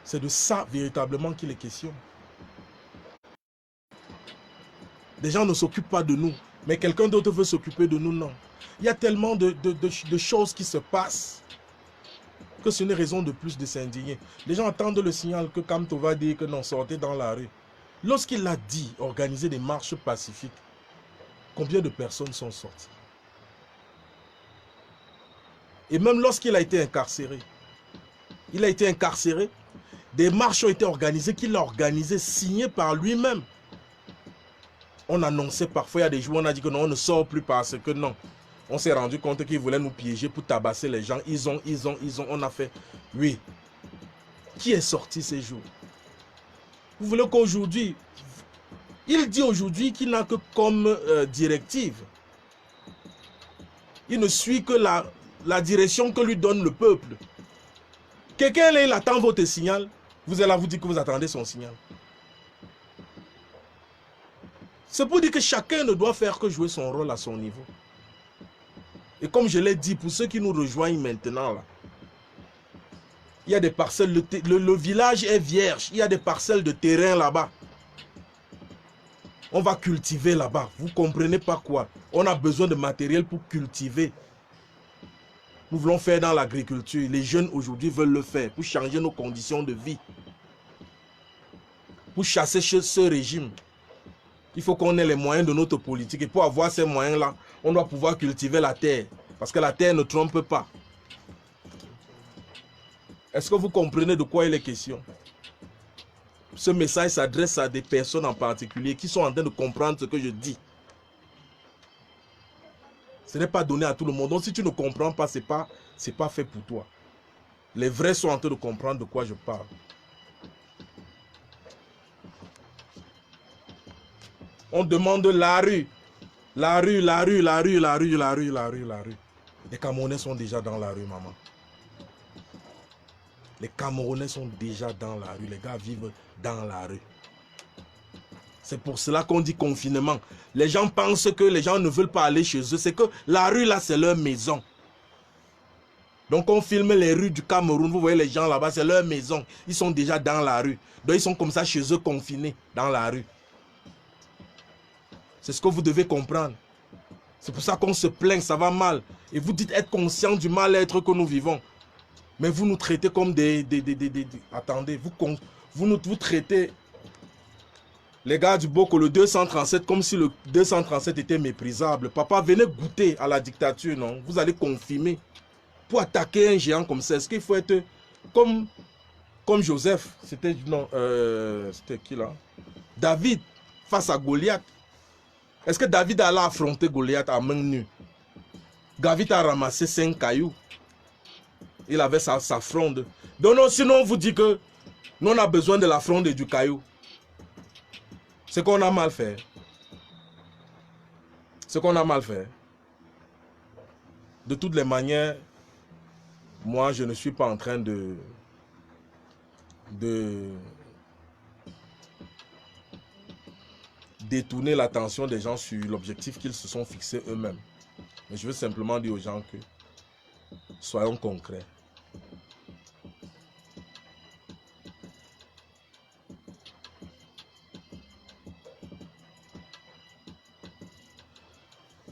C'est de ça véritablement qu'il est question. Des gens ne s'occupent pas de nous, mais quelqu'un d'autre veut s'occuper de nous, non. Il y a tellement de choses qui se passent que c'est une raison de plus de s'indigner. Les gens attendent le signal que Kamto va dire que non, sortez dans la rue. Lorsqu'il a dit organiser des marches pacifiques, combien de personnes sont sorties? Et même lorsqu'il a été incarcéré, des marches ont été organisées, qu'il a organisées, signées par lui-même. On annonçait parfois, il y a des jours, on a dit que non, on ne sort plus parce que non. On s'est rendu compte qu'ils voulaient nous piéger pour tabasser les gens. On a fait, oui. Qui est sorti ces jours? Vous voulez qu'aujourd'hui, il dit aujourd'hui qu'il n'a que comme directive. Il ne suit que la direction que lui donne le peuple. Quelqu'un là, il attend votre signal. Vous allez vous dire que vous attendez son signal. C'est pour dire que chacun ne doit faire que jouer son rôle à son niveau. Et comme je l'ai dit, pour ceux qui nous rejoignent maintenant, là, il y a des parcelles, le village est vierge, il y a des parcelles de terrain là-bas. On va cultiver là-bas. Vous ne comprenez pas quoi? On a besoin de matériel pour cultiver. Nous voulons faire dans l'agriculture. Les jeunes aujourd'hui veulent le faire pour changer nos conditions de vie. Pour chasser ce régime. Il faut qu'on ait les moyens de notre politique. Et pour avoir ces moyens-là, on doit pouvoir cultiver la terre. Parce que la terre ne trompe pas. Est-ce que vous comprenez de quoi il est question? Ce message s'adresse à des personnes en particulier qui sont en train de comprendre ce que je dis. Ce n'est pas donné à tout le monde. Donc si tu ne comprends pas, ce n'est pas fait pour toi. Les vrais sont en train de comprendre de quoi je parle. On demande la rue. La rue, la rue, la rue, la rue, la rue, la rue, la rue. Les Camerounais sont déjà dans la rue, maman. Les Camerounais sont déjà dans la rue. Les gars vivent dans la rue. C'est pour cela qu'on dit confinement. Les gens pensent que les gens ne veulent pas aller chez eux. C'est que la rue là, c'est leur maison. Donc on filme les rues du Cameroun. Vous voyez les gens là-bas, c'est leur maison. Ils sont déjà dans la rue. Donc ils sont comme ça chez eux, confinés dans la rue. C'est ce que vous devez comprendre. C'est pour ça qu'on se plaint, ça va mal. Et vous dites être conscient du mal-être que nous vivons. Mais vous nous traitez comme des... Attendez, vous traitez les gars du Boko, le 237, comme si le 237 était méprisable. Papa, venez goûter à la dictature, non? Vous allez confirmer. Pour attaquer un géant comme ça, est-ce qu'il faut être comme Joseph? C'était qui là? David face à Goliath. Est-ce que David allait affronter Goliath à main nue? David a ramassé 5 cailloux. Il avait sa fronde. Donc non, sinon on vous dit que nous on a besoin de la fronde et du caillou. C'est qu'on a mal fait. C'est qu'on a mal fait. De toutes les manières, moi je ne suis pas en train de détourner l'attention des gens sur l'objectif qu'ils se sont fixés eux-mêmes. Mais je veux simplement dire aux gens que soyons concrets.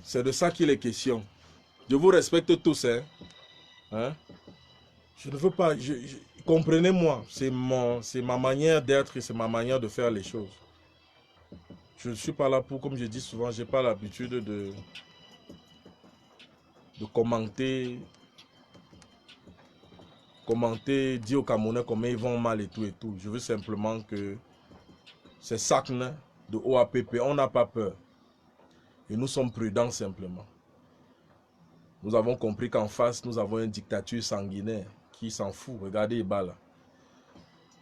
C'est de ça qu'il est question. Je vous respecte tous, hein. Je ne veux pas... comprenez-moi, c'est ma manière d'être et c'est ma manière de faire les choses. Je ne suis pas là pour, comme je dis souvent, je n'ai pas l'habitude de commenter, dire aux Camerounais comment ils vont mal et tout et tout. Je veux simplement que ces sacs de OAPP, on n'a pas peur. Et nous sommes prudents simplement. Nous avons compris qu'en face, nous avons une dictature sanguinaire qui s'en fout. Regardez les balles.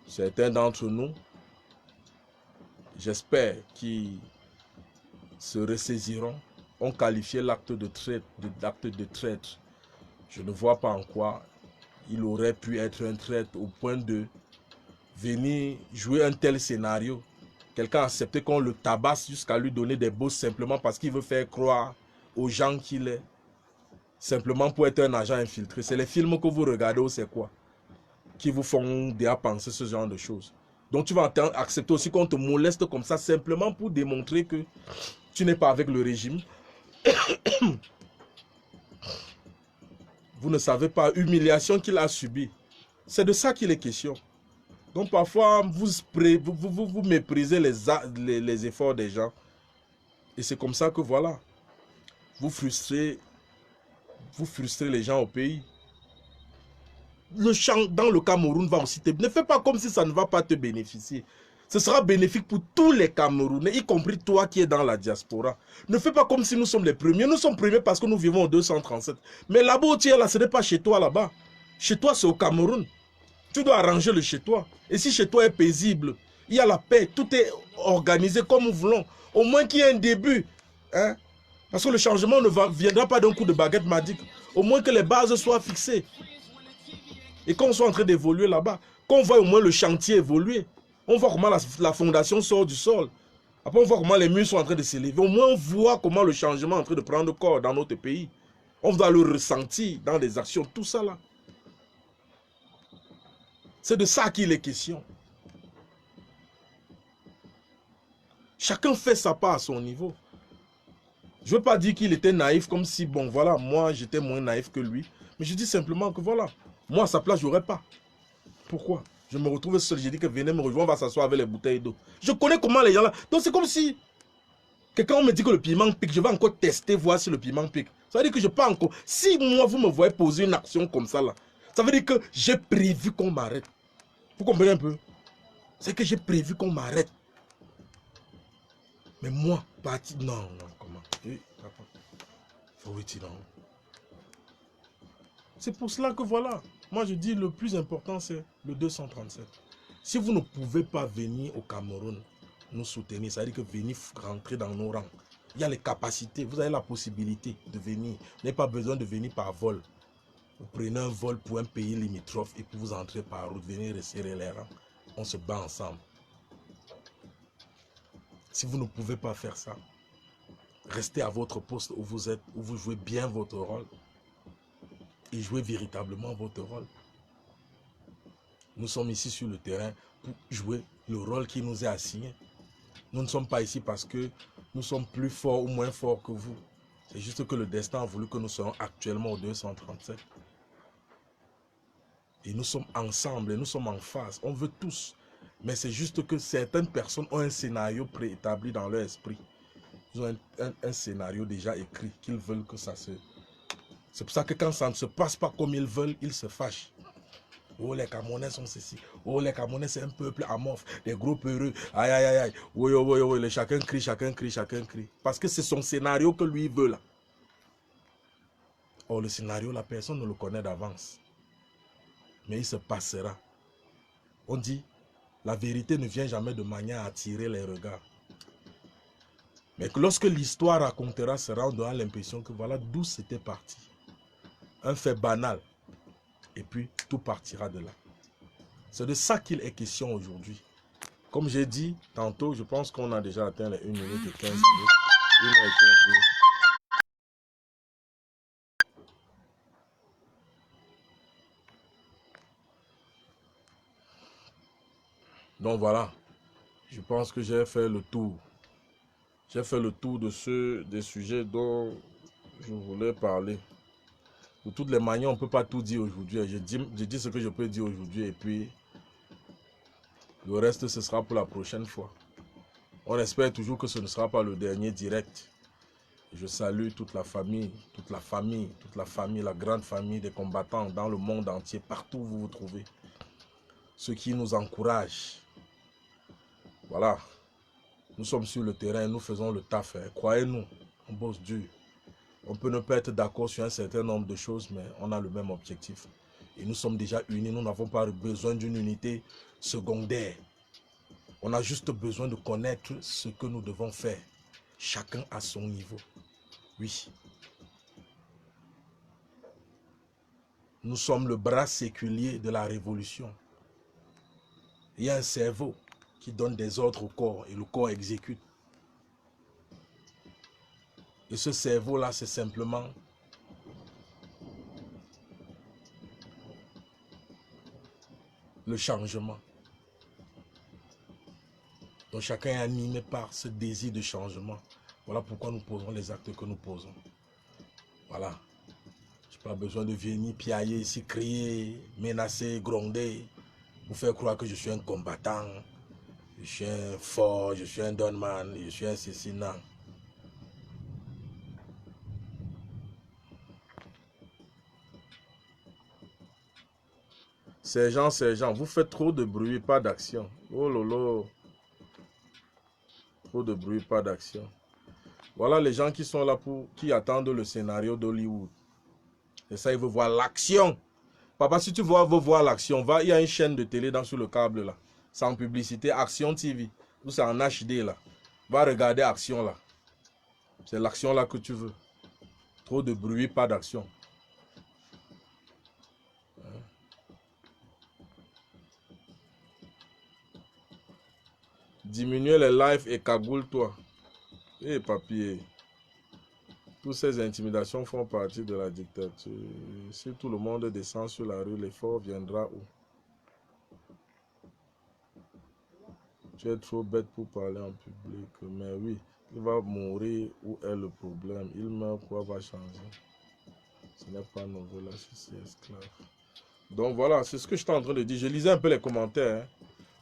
Certains d'entre nous, j'espère qu'ils se ressaisiront, ont qualifié l'acte de traître. Je ne vois pas en quoi il aurait pu être un traître au point de venir jouer un tel scénario. Quelqu'un a accepté qu'on le tabasse jusqu'à lui donner des bosses simplement parce qu'il veut faire croire aux gens qu'il est. Simplement pour être un agent infiltré. C'est les films que vous regardez ou c'est quoi? Qui vous font déjà penser ce genre de choses. Donc tu vas accepter aussi qu'on te moleste comme ça simplement pour démontrer que tu n'es pas avec le régime. Vous ne savez pas l'humiliation qu'il a subie. C'est de ça qu'il est question. Donc parfois, vous méprisez les efforts des gens. Et c'est comme ça que voilà, vous frustrez les gens au pays. Le champ dans le Cameroun va aussi te... Ne fais pas comme si ça ne va pas te bénéficier. Ce sera bénéfique pour tous les Camerounais, y compris toi qui es dans la diaspora. Ne fais pas comme si nous sommes les premiers. Nous sommes premiers parce que nous vivons au 237. Mais là-bas où tu es là, ce n'est pas chez toi là-bas. Chez toi, c'est au Cameroun. Tu dois arranger le chez toi. Et si chez toi est paisible, il y a la paix, tout est organisé comme nous voulons. Au moins qu'il y ait un début. Hein? Parce que le changement ne viendra pas d'un coup de baguette magique. Au moins que les bases soient fixées. Et qu'on soit en train d'évoluer là-bas. Qu'on voit au moins le chantier évoluer. On voit comment la fondation sort du sol. Après, on voit comment les murs sont en train de s'élever. Au moins, on voit comment le changement est en train de prendre corps dans notre pays. On doit le ressentir dans des actions. Tout ça là. C'est de ça qu'il est question. Chacun fait sa part à son niveau. Je ne veux pas dire qu'il était naïf comme si, bon, voilà, moi, j'étais moins naïf que lui. Mais je dis simplement que, voilà, moi, à sa place, je n'aurais pas. Pourquoi? Je me retrouve seul, j'ai dit que venez me rejoindre, on va s'asseoir avec les bouteilles d'eau. Je connais comment les gens là... Donc, c'est comme si... Quelqu'un me dit que le piment pique, je vais encore tester, voir si le piment pique. Ça veut dire que je peux encore... Si moi, vous me voyez poser une action comme ça, là, ça veut dire que j'ai prévu qu'on m'arrête. Vous comprenez un peu? C'est que j'ai prévu qu'on m'arrête. Mais moi, parti... Non, comment? Faut retirer. C'est pour cela que voilà. Moi, je dis le plus important, c'est le 237. Si vous ne pouvez pas venir au Cameroun nous soutenir, ça veut dire que venir rentrer dans nos rangs. Il y a les capacités, vous avez la possibilité de venir. Vous n'avez pas besoin de venir par vol. Vous prenez un vol pour un pays limitrophe et puis vous entrez par route, venez resserrer les rangs. On se bat ensemble. Si vous ne pouvez pas faire ça, restez à votre poste où vous êtes, où vous jouez bien votre rôle. Et jouez véritablement votre rôle. Nous sommes ici sur le terrain pour jouer le rôle qui nous est assigné. Nous ne sommes pas ici parce que nous sommes plus forts ou moins forts que vous. C'est juste que le destin a voulu que nous soyons actuellement au 237. Et nous sommes ensemble et nous sommes en phase. On veut tous. Mais c'est juste que certaines personnes ont un scénario préétabli dans leur esprit. Ils ont un scénario déjà écrit qu'ils veulent que ça se... C'est pour ça que quand ça ne se passe pas comme ils veulent, ils se fâchent. Oh, les Camerounais sont ceci. Oh, les Camerounais, c'est un peuple amorphe, des gros peureux. Aïe, aïe, aïe, aïe. Oui, oui, oui, oui. Chacun crie, chacun crie, chacun crie. Parce que c'est son scénario que lui veut là. Or, le scénario, la personne ne le connaît d'avance. Mais il se passera. On dit, la vérité ne vient jamais de manière à attirer les regards. Mais que lorsque l'histoire racontera, sera, on aura l'impression que voilà d'où c'était parti. Un fait banal. Et puis, tout partira de là. C'est de ça qu'il est question aujourd'hui. Comme j'ai dit tantôt, je pense qu'on a déjà atteint les 1 minute et 15 minutes. 1 minute et 15 minutes. Donc voilà, je pense que j'ai fait le tour. J'ai fait le tour de des sujets dont je voulais parler. De toutes les manières, on ne peut pas tout dire aujourd'hui. Je dis ce que je peux dire aujourd'hui et puis le reste, ce sera pour la prochaine fois. On espère toujours que ce ne sera pas le dernier direct. Je salue toute la famille, la grande famille des combattants dans le monde entier, partout où vous vous trouvez. Ceux qui nous encouragent. Voilà. Nous sommes sur le terrain, nous faisons le taf. Hein. Croyez-nous, on bosse dur. On peut ne pas être d'accord sur un certain nombre de choses, mais on a le même objectif. Et nous sommes déjà unis, nous n'avons pas besoin d'une unité secondaire. On a juste besoin de connaître ce que nous devons faire. Chacun à son niveau. Oui. Nous sommes le bras séculier de la révolution. Il y a un cerveau qui donne des ordres au corps et le corps exécute. Et ce cerveau-là, c'est simplement le changement. Donc chacun est animé par ce désir de changement. Voilà pourquoi nous posons les actes que nous posons. Voilà. Je n'ai pas besoin de venir piailler ici, crier, menacer, gronder, pour faire croire que je suis un combattant, je suis un fort, je suis un donman, je suis un ceci, non. Sergent, vous faites trop de bruit, pas d'action. Oh lolo. Trop de bruit, pas d'action. Voilà les gens qui sont là qui attendent le scénario d'Hollywood. C'est ça, ils veulent voir l'action. Papa, si tu veux voir l'action, va, il y a une chaîne de télé sur le câble là. C'est en publicité, Action TV. Ou c'est en HD là. Va regarder Action là. C'est l'action là que tu veux. Trop de bruit, pas d'action. Diminuer les lives et cagoule-toi. Eh papier. Toutes ces intimidations font partie de la dictature. Si tout le monde descend sur la rue, l'effort viendra où? Tu es trop bête pour parler en public. Mais oui, il va mourir. Où est le problème? Il meurt, quoi va changer? Ce n'est pas nouveau, là, c'est esclave. Donc voilà, c'est ce que je suis en train de dire. Je lisais un peu les commentaires. Hein.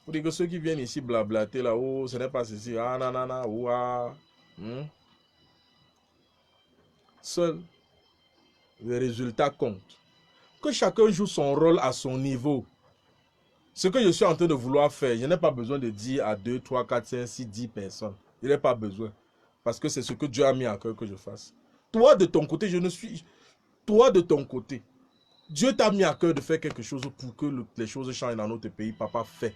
Vous dites que ceux qui viennent ici blablater là, oh, ce n'est pas ceci, ah nanana, ou ah. Seul le résultat compte. Que chacun joue son rôle à son niveau. Ce que je suis en train de vouloir faire, je n'ai pas besoin de dire à 2, 3, 4, 5, 6, 10 personnes. Je n'ai pas besoin. Parce que c'est ce que Dieu a mis à cœur que je fasse. Toi, de ton côté, je ne suis... Toi, de ton côté, Dieu t'a mis à cœur de faire quelque chose pour que les choses changent dans notre pays. Papa, fais.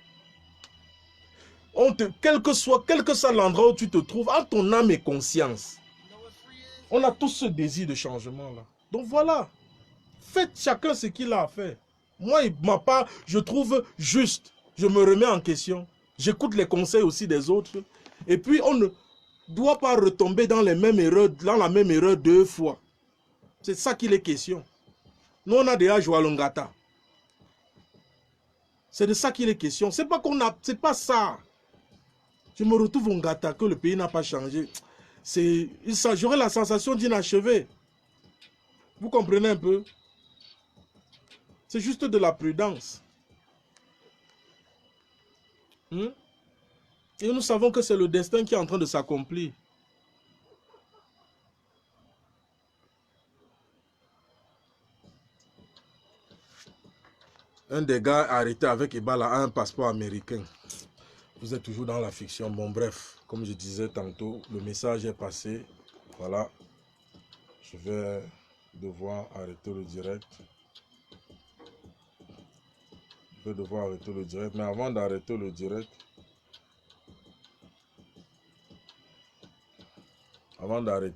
Quel que soit l'endroit où tu te trouves, en ton âme et conscience, on a tous ce désir de changement là. Donc voilà. Faites chacun ce qu'il a à faire. Moi, ma part, je trouve juste. Je me remets en question. J'écoute les conseils aussi des autres. Et puis, on ne doit pas retomber dans les mêmes erreurs, dans la même erreur 2 fois. C'est ça qu'il est question. Nous, on a déjà joué à Longata. C'est de ça qu'il est question. C'est pas qu'on a, c'est pas ça. Je me retrouve au Ngata que le pays n'a pas changé. J'aurais la sensation d'inachevé. Vous comprenez un peu? C'est juste de la prudence. Et nous savons que c'est le destin qui est en train de s'accomplir. Un des gars arrêté avec Ebola a un passeport américain. Vous êtes toujours dans la fiction. Bon, bref, comme je disais tantôt, le message est passé. Voilà. Je vais devoir arrêter le direct. Mais avant d'arrêter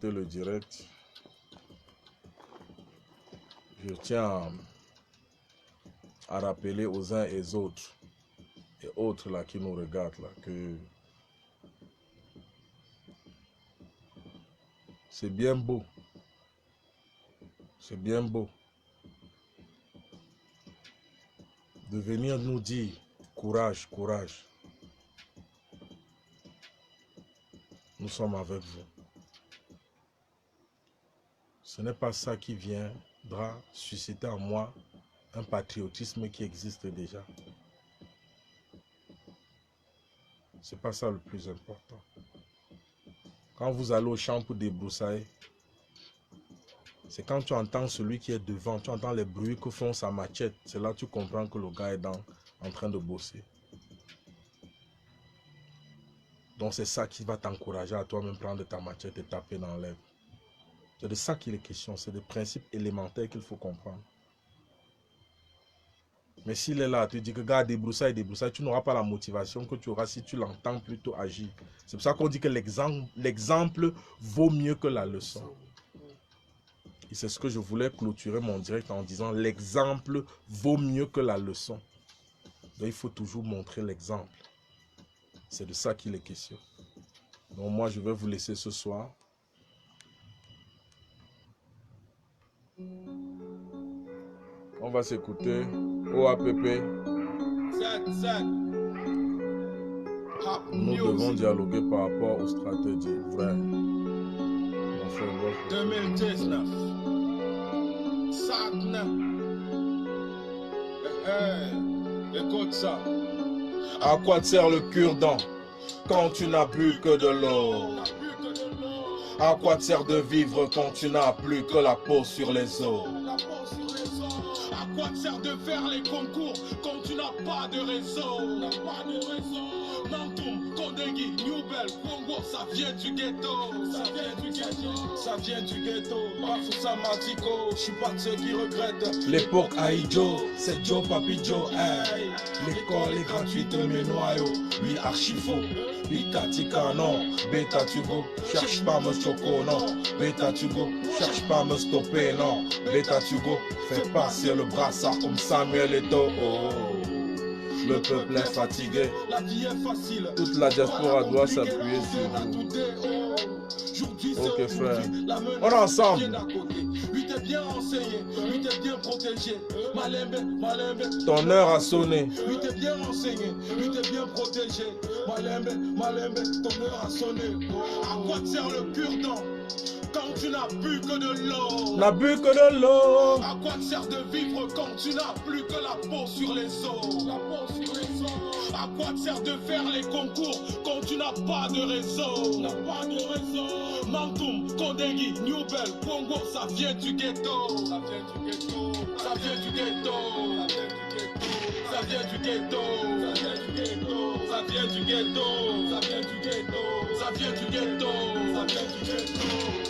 le direct, je tiens à rappeler aux uns et autres là qui nous regardent là que c'est bien beau de venir nous dire courage, courage. Nous sommes avec vous. Ce n'est pas ça qui viendra susciter en moi un patriotisme qui existe déjà. C'est pas ça le plus important. Quand vous allez au champ pour débroussailler, c'est quand tu entends celui qui est devant, tu entends les bruits que font sa machette. C'est là que tu comprends que le gars est en train de bosser. Donc c'est ça qui va t'encourager à toi-même prendre ta machette et taper dans l'herbe. C'est de ça qu'il est question. C'est des principes élémentaires qu'il faut comprendre. Mais s'il est là, tu dis que gars, débroussaille, tu n'auras pas la motivation que tu auras si tu l'entends plutôt agir. C'est pour ça qu'on dit que l'exemple vaut mieux que la leçon. Et c'est ce que je voulais clôturer mon direct en disant, l'exemple vaut mieux que la leçon. Donc il faut toujours montrer l'exemple. C'est de ça qu'il est question. Donc moi, je vais vous laisser ce soir. On va s'écouter OAPP. Nous devons dialoguer par rapport aux stratégies. Vrai. 2019. Satna. Écoute ça. À quoi te sert le cure-dent quand tu n'as plus que de l'eau? À quoi te sert de vivre quand tu n'as plus que la peau sur les os? À quoi te sert de faire les concours quand tu n'as pas de réseau? Nantum, Kondegi, Newbell, Congo, ça vient du ghetto. Ça vient du ghetto. Bafoussa Matiko, je suis pas de ceux qui regrettent l'époque Aïdjo, c'est Joe Papi Joe. Hey. L'école est gratuite mais noyau, lui archi faux. Bitatika non, bêta tu go, cherche pas à me choquer non. Bêta tu go, cherche pas à me stopper non. Bêta tu go, fais passer le brassard comme Samuel Eto'o. Le peuple est fatigué, la vie est facile. Toute la diaspora doit s'appuyer sur vous. Ok frère, on est ensemble. Lui t'es bien enseigné, lui t'es bien protégé. Malembe, ton heure a sonné. Lui t'es bien enseigné, lui t'es bien protégé. Malembe, ton heure a sonné. À quoi te sert le cure-dent quand tu n'as plus que de l'eau? N'a bu que de l'eau. À quoi te sert de vivre quand tu n'as plus que la peau sur les os? À quoi te sert de faire les concours quand tu n'as pas de réseau? Mantoum, Kondegi, Newbell, Congo, ça vient du ghetto. Ça vient du ghetto. Ça vient du ghetto. Ça vient du ghetto. Ça vient du ghetto. Ça vient du ghetto. Ça vient du ghetto.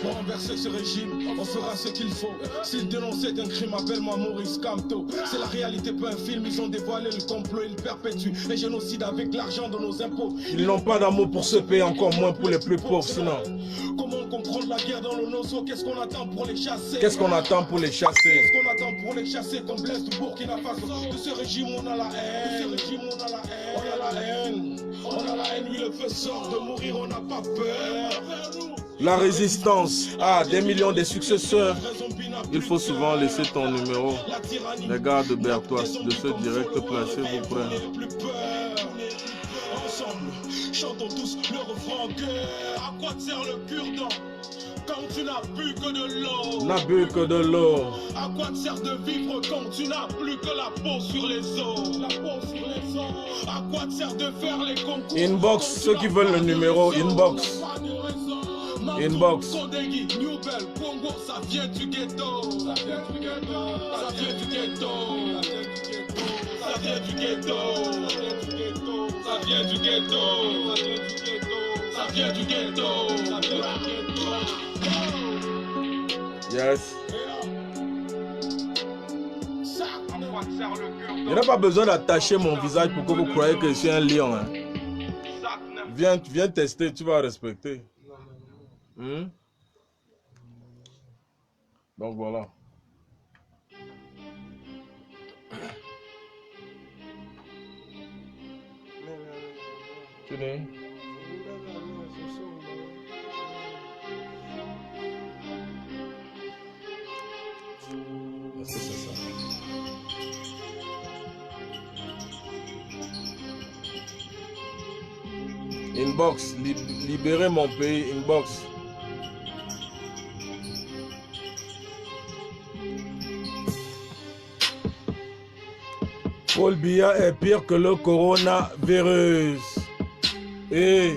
Pour renverser ce régime, on fera ce qu'il faut. S'ils dénonçaient un crime, appelle-moi Maurice Kamto. C'est la réalité, pas un film, ils ont dévoilé le complot, ils perpétuent les génocides avec l'argent de nos impôts. Ils n'ont pas d'amour pour ce pays, encore moins pour les plus pauvres, sinon. Comment comprendre la guerre dans le nozo? Qu'est-ce qu'on attend pour les chasser? Qu'est-ce qu'on attend pour les chasser? Qu'est-ce qu'on attend pour les chasser comme Blaise du Burkina Faso? De ce régime, on a la haine. De ce régime, on a la haine. On a la haine. On On a la haine, lui le feu sort. De mourir, on n'a pas peur. La résistance. Ah, des millions de successeurs. Il faut souvent laisser ton numéro. Les gars de Berthois, de ce direct placé vous prennent. Ensemble, chantons tous le refrain que à quoi te sert le cure-dent quand tu n'as plus que de l'eau? N'a bu que de l'eau. À quoi te sert de vivre quand tu n'as plus que la peau sur les os? La peau sur les os. À quoi te sert de faire les concours? Inbox, ceux qui veulent le numéro, inbox. Inbox. Kondegi, Newbell, Congo, ça vient du ghetto. Ça vient du ghetto. Ça vient du ghetto. Ça vient du ghetto. Ça vient du ghetto. Ça vient du ghetto. Ça vient du ghetto. Yes. Je n'ai pas besoin d'attacher mon visage pour que vous croyez que je suis un lion. Hein. Viens tester, tu vas respecter. Donc voilà. Tu n'es? Est-ce que c'est ça? Inbox, libérez mon pays, inbox. Paul Biya est pire que le coronavirus. Et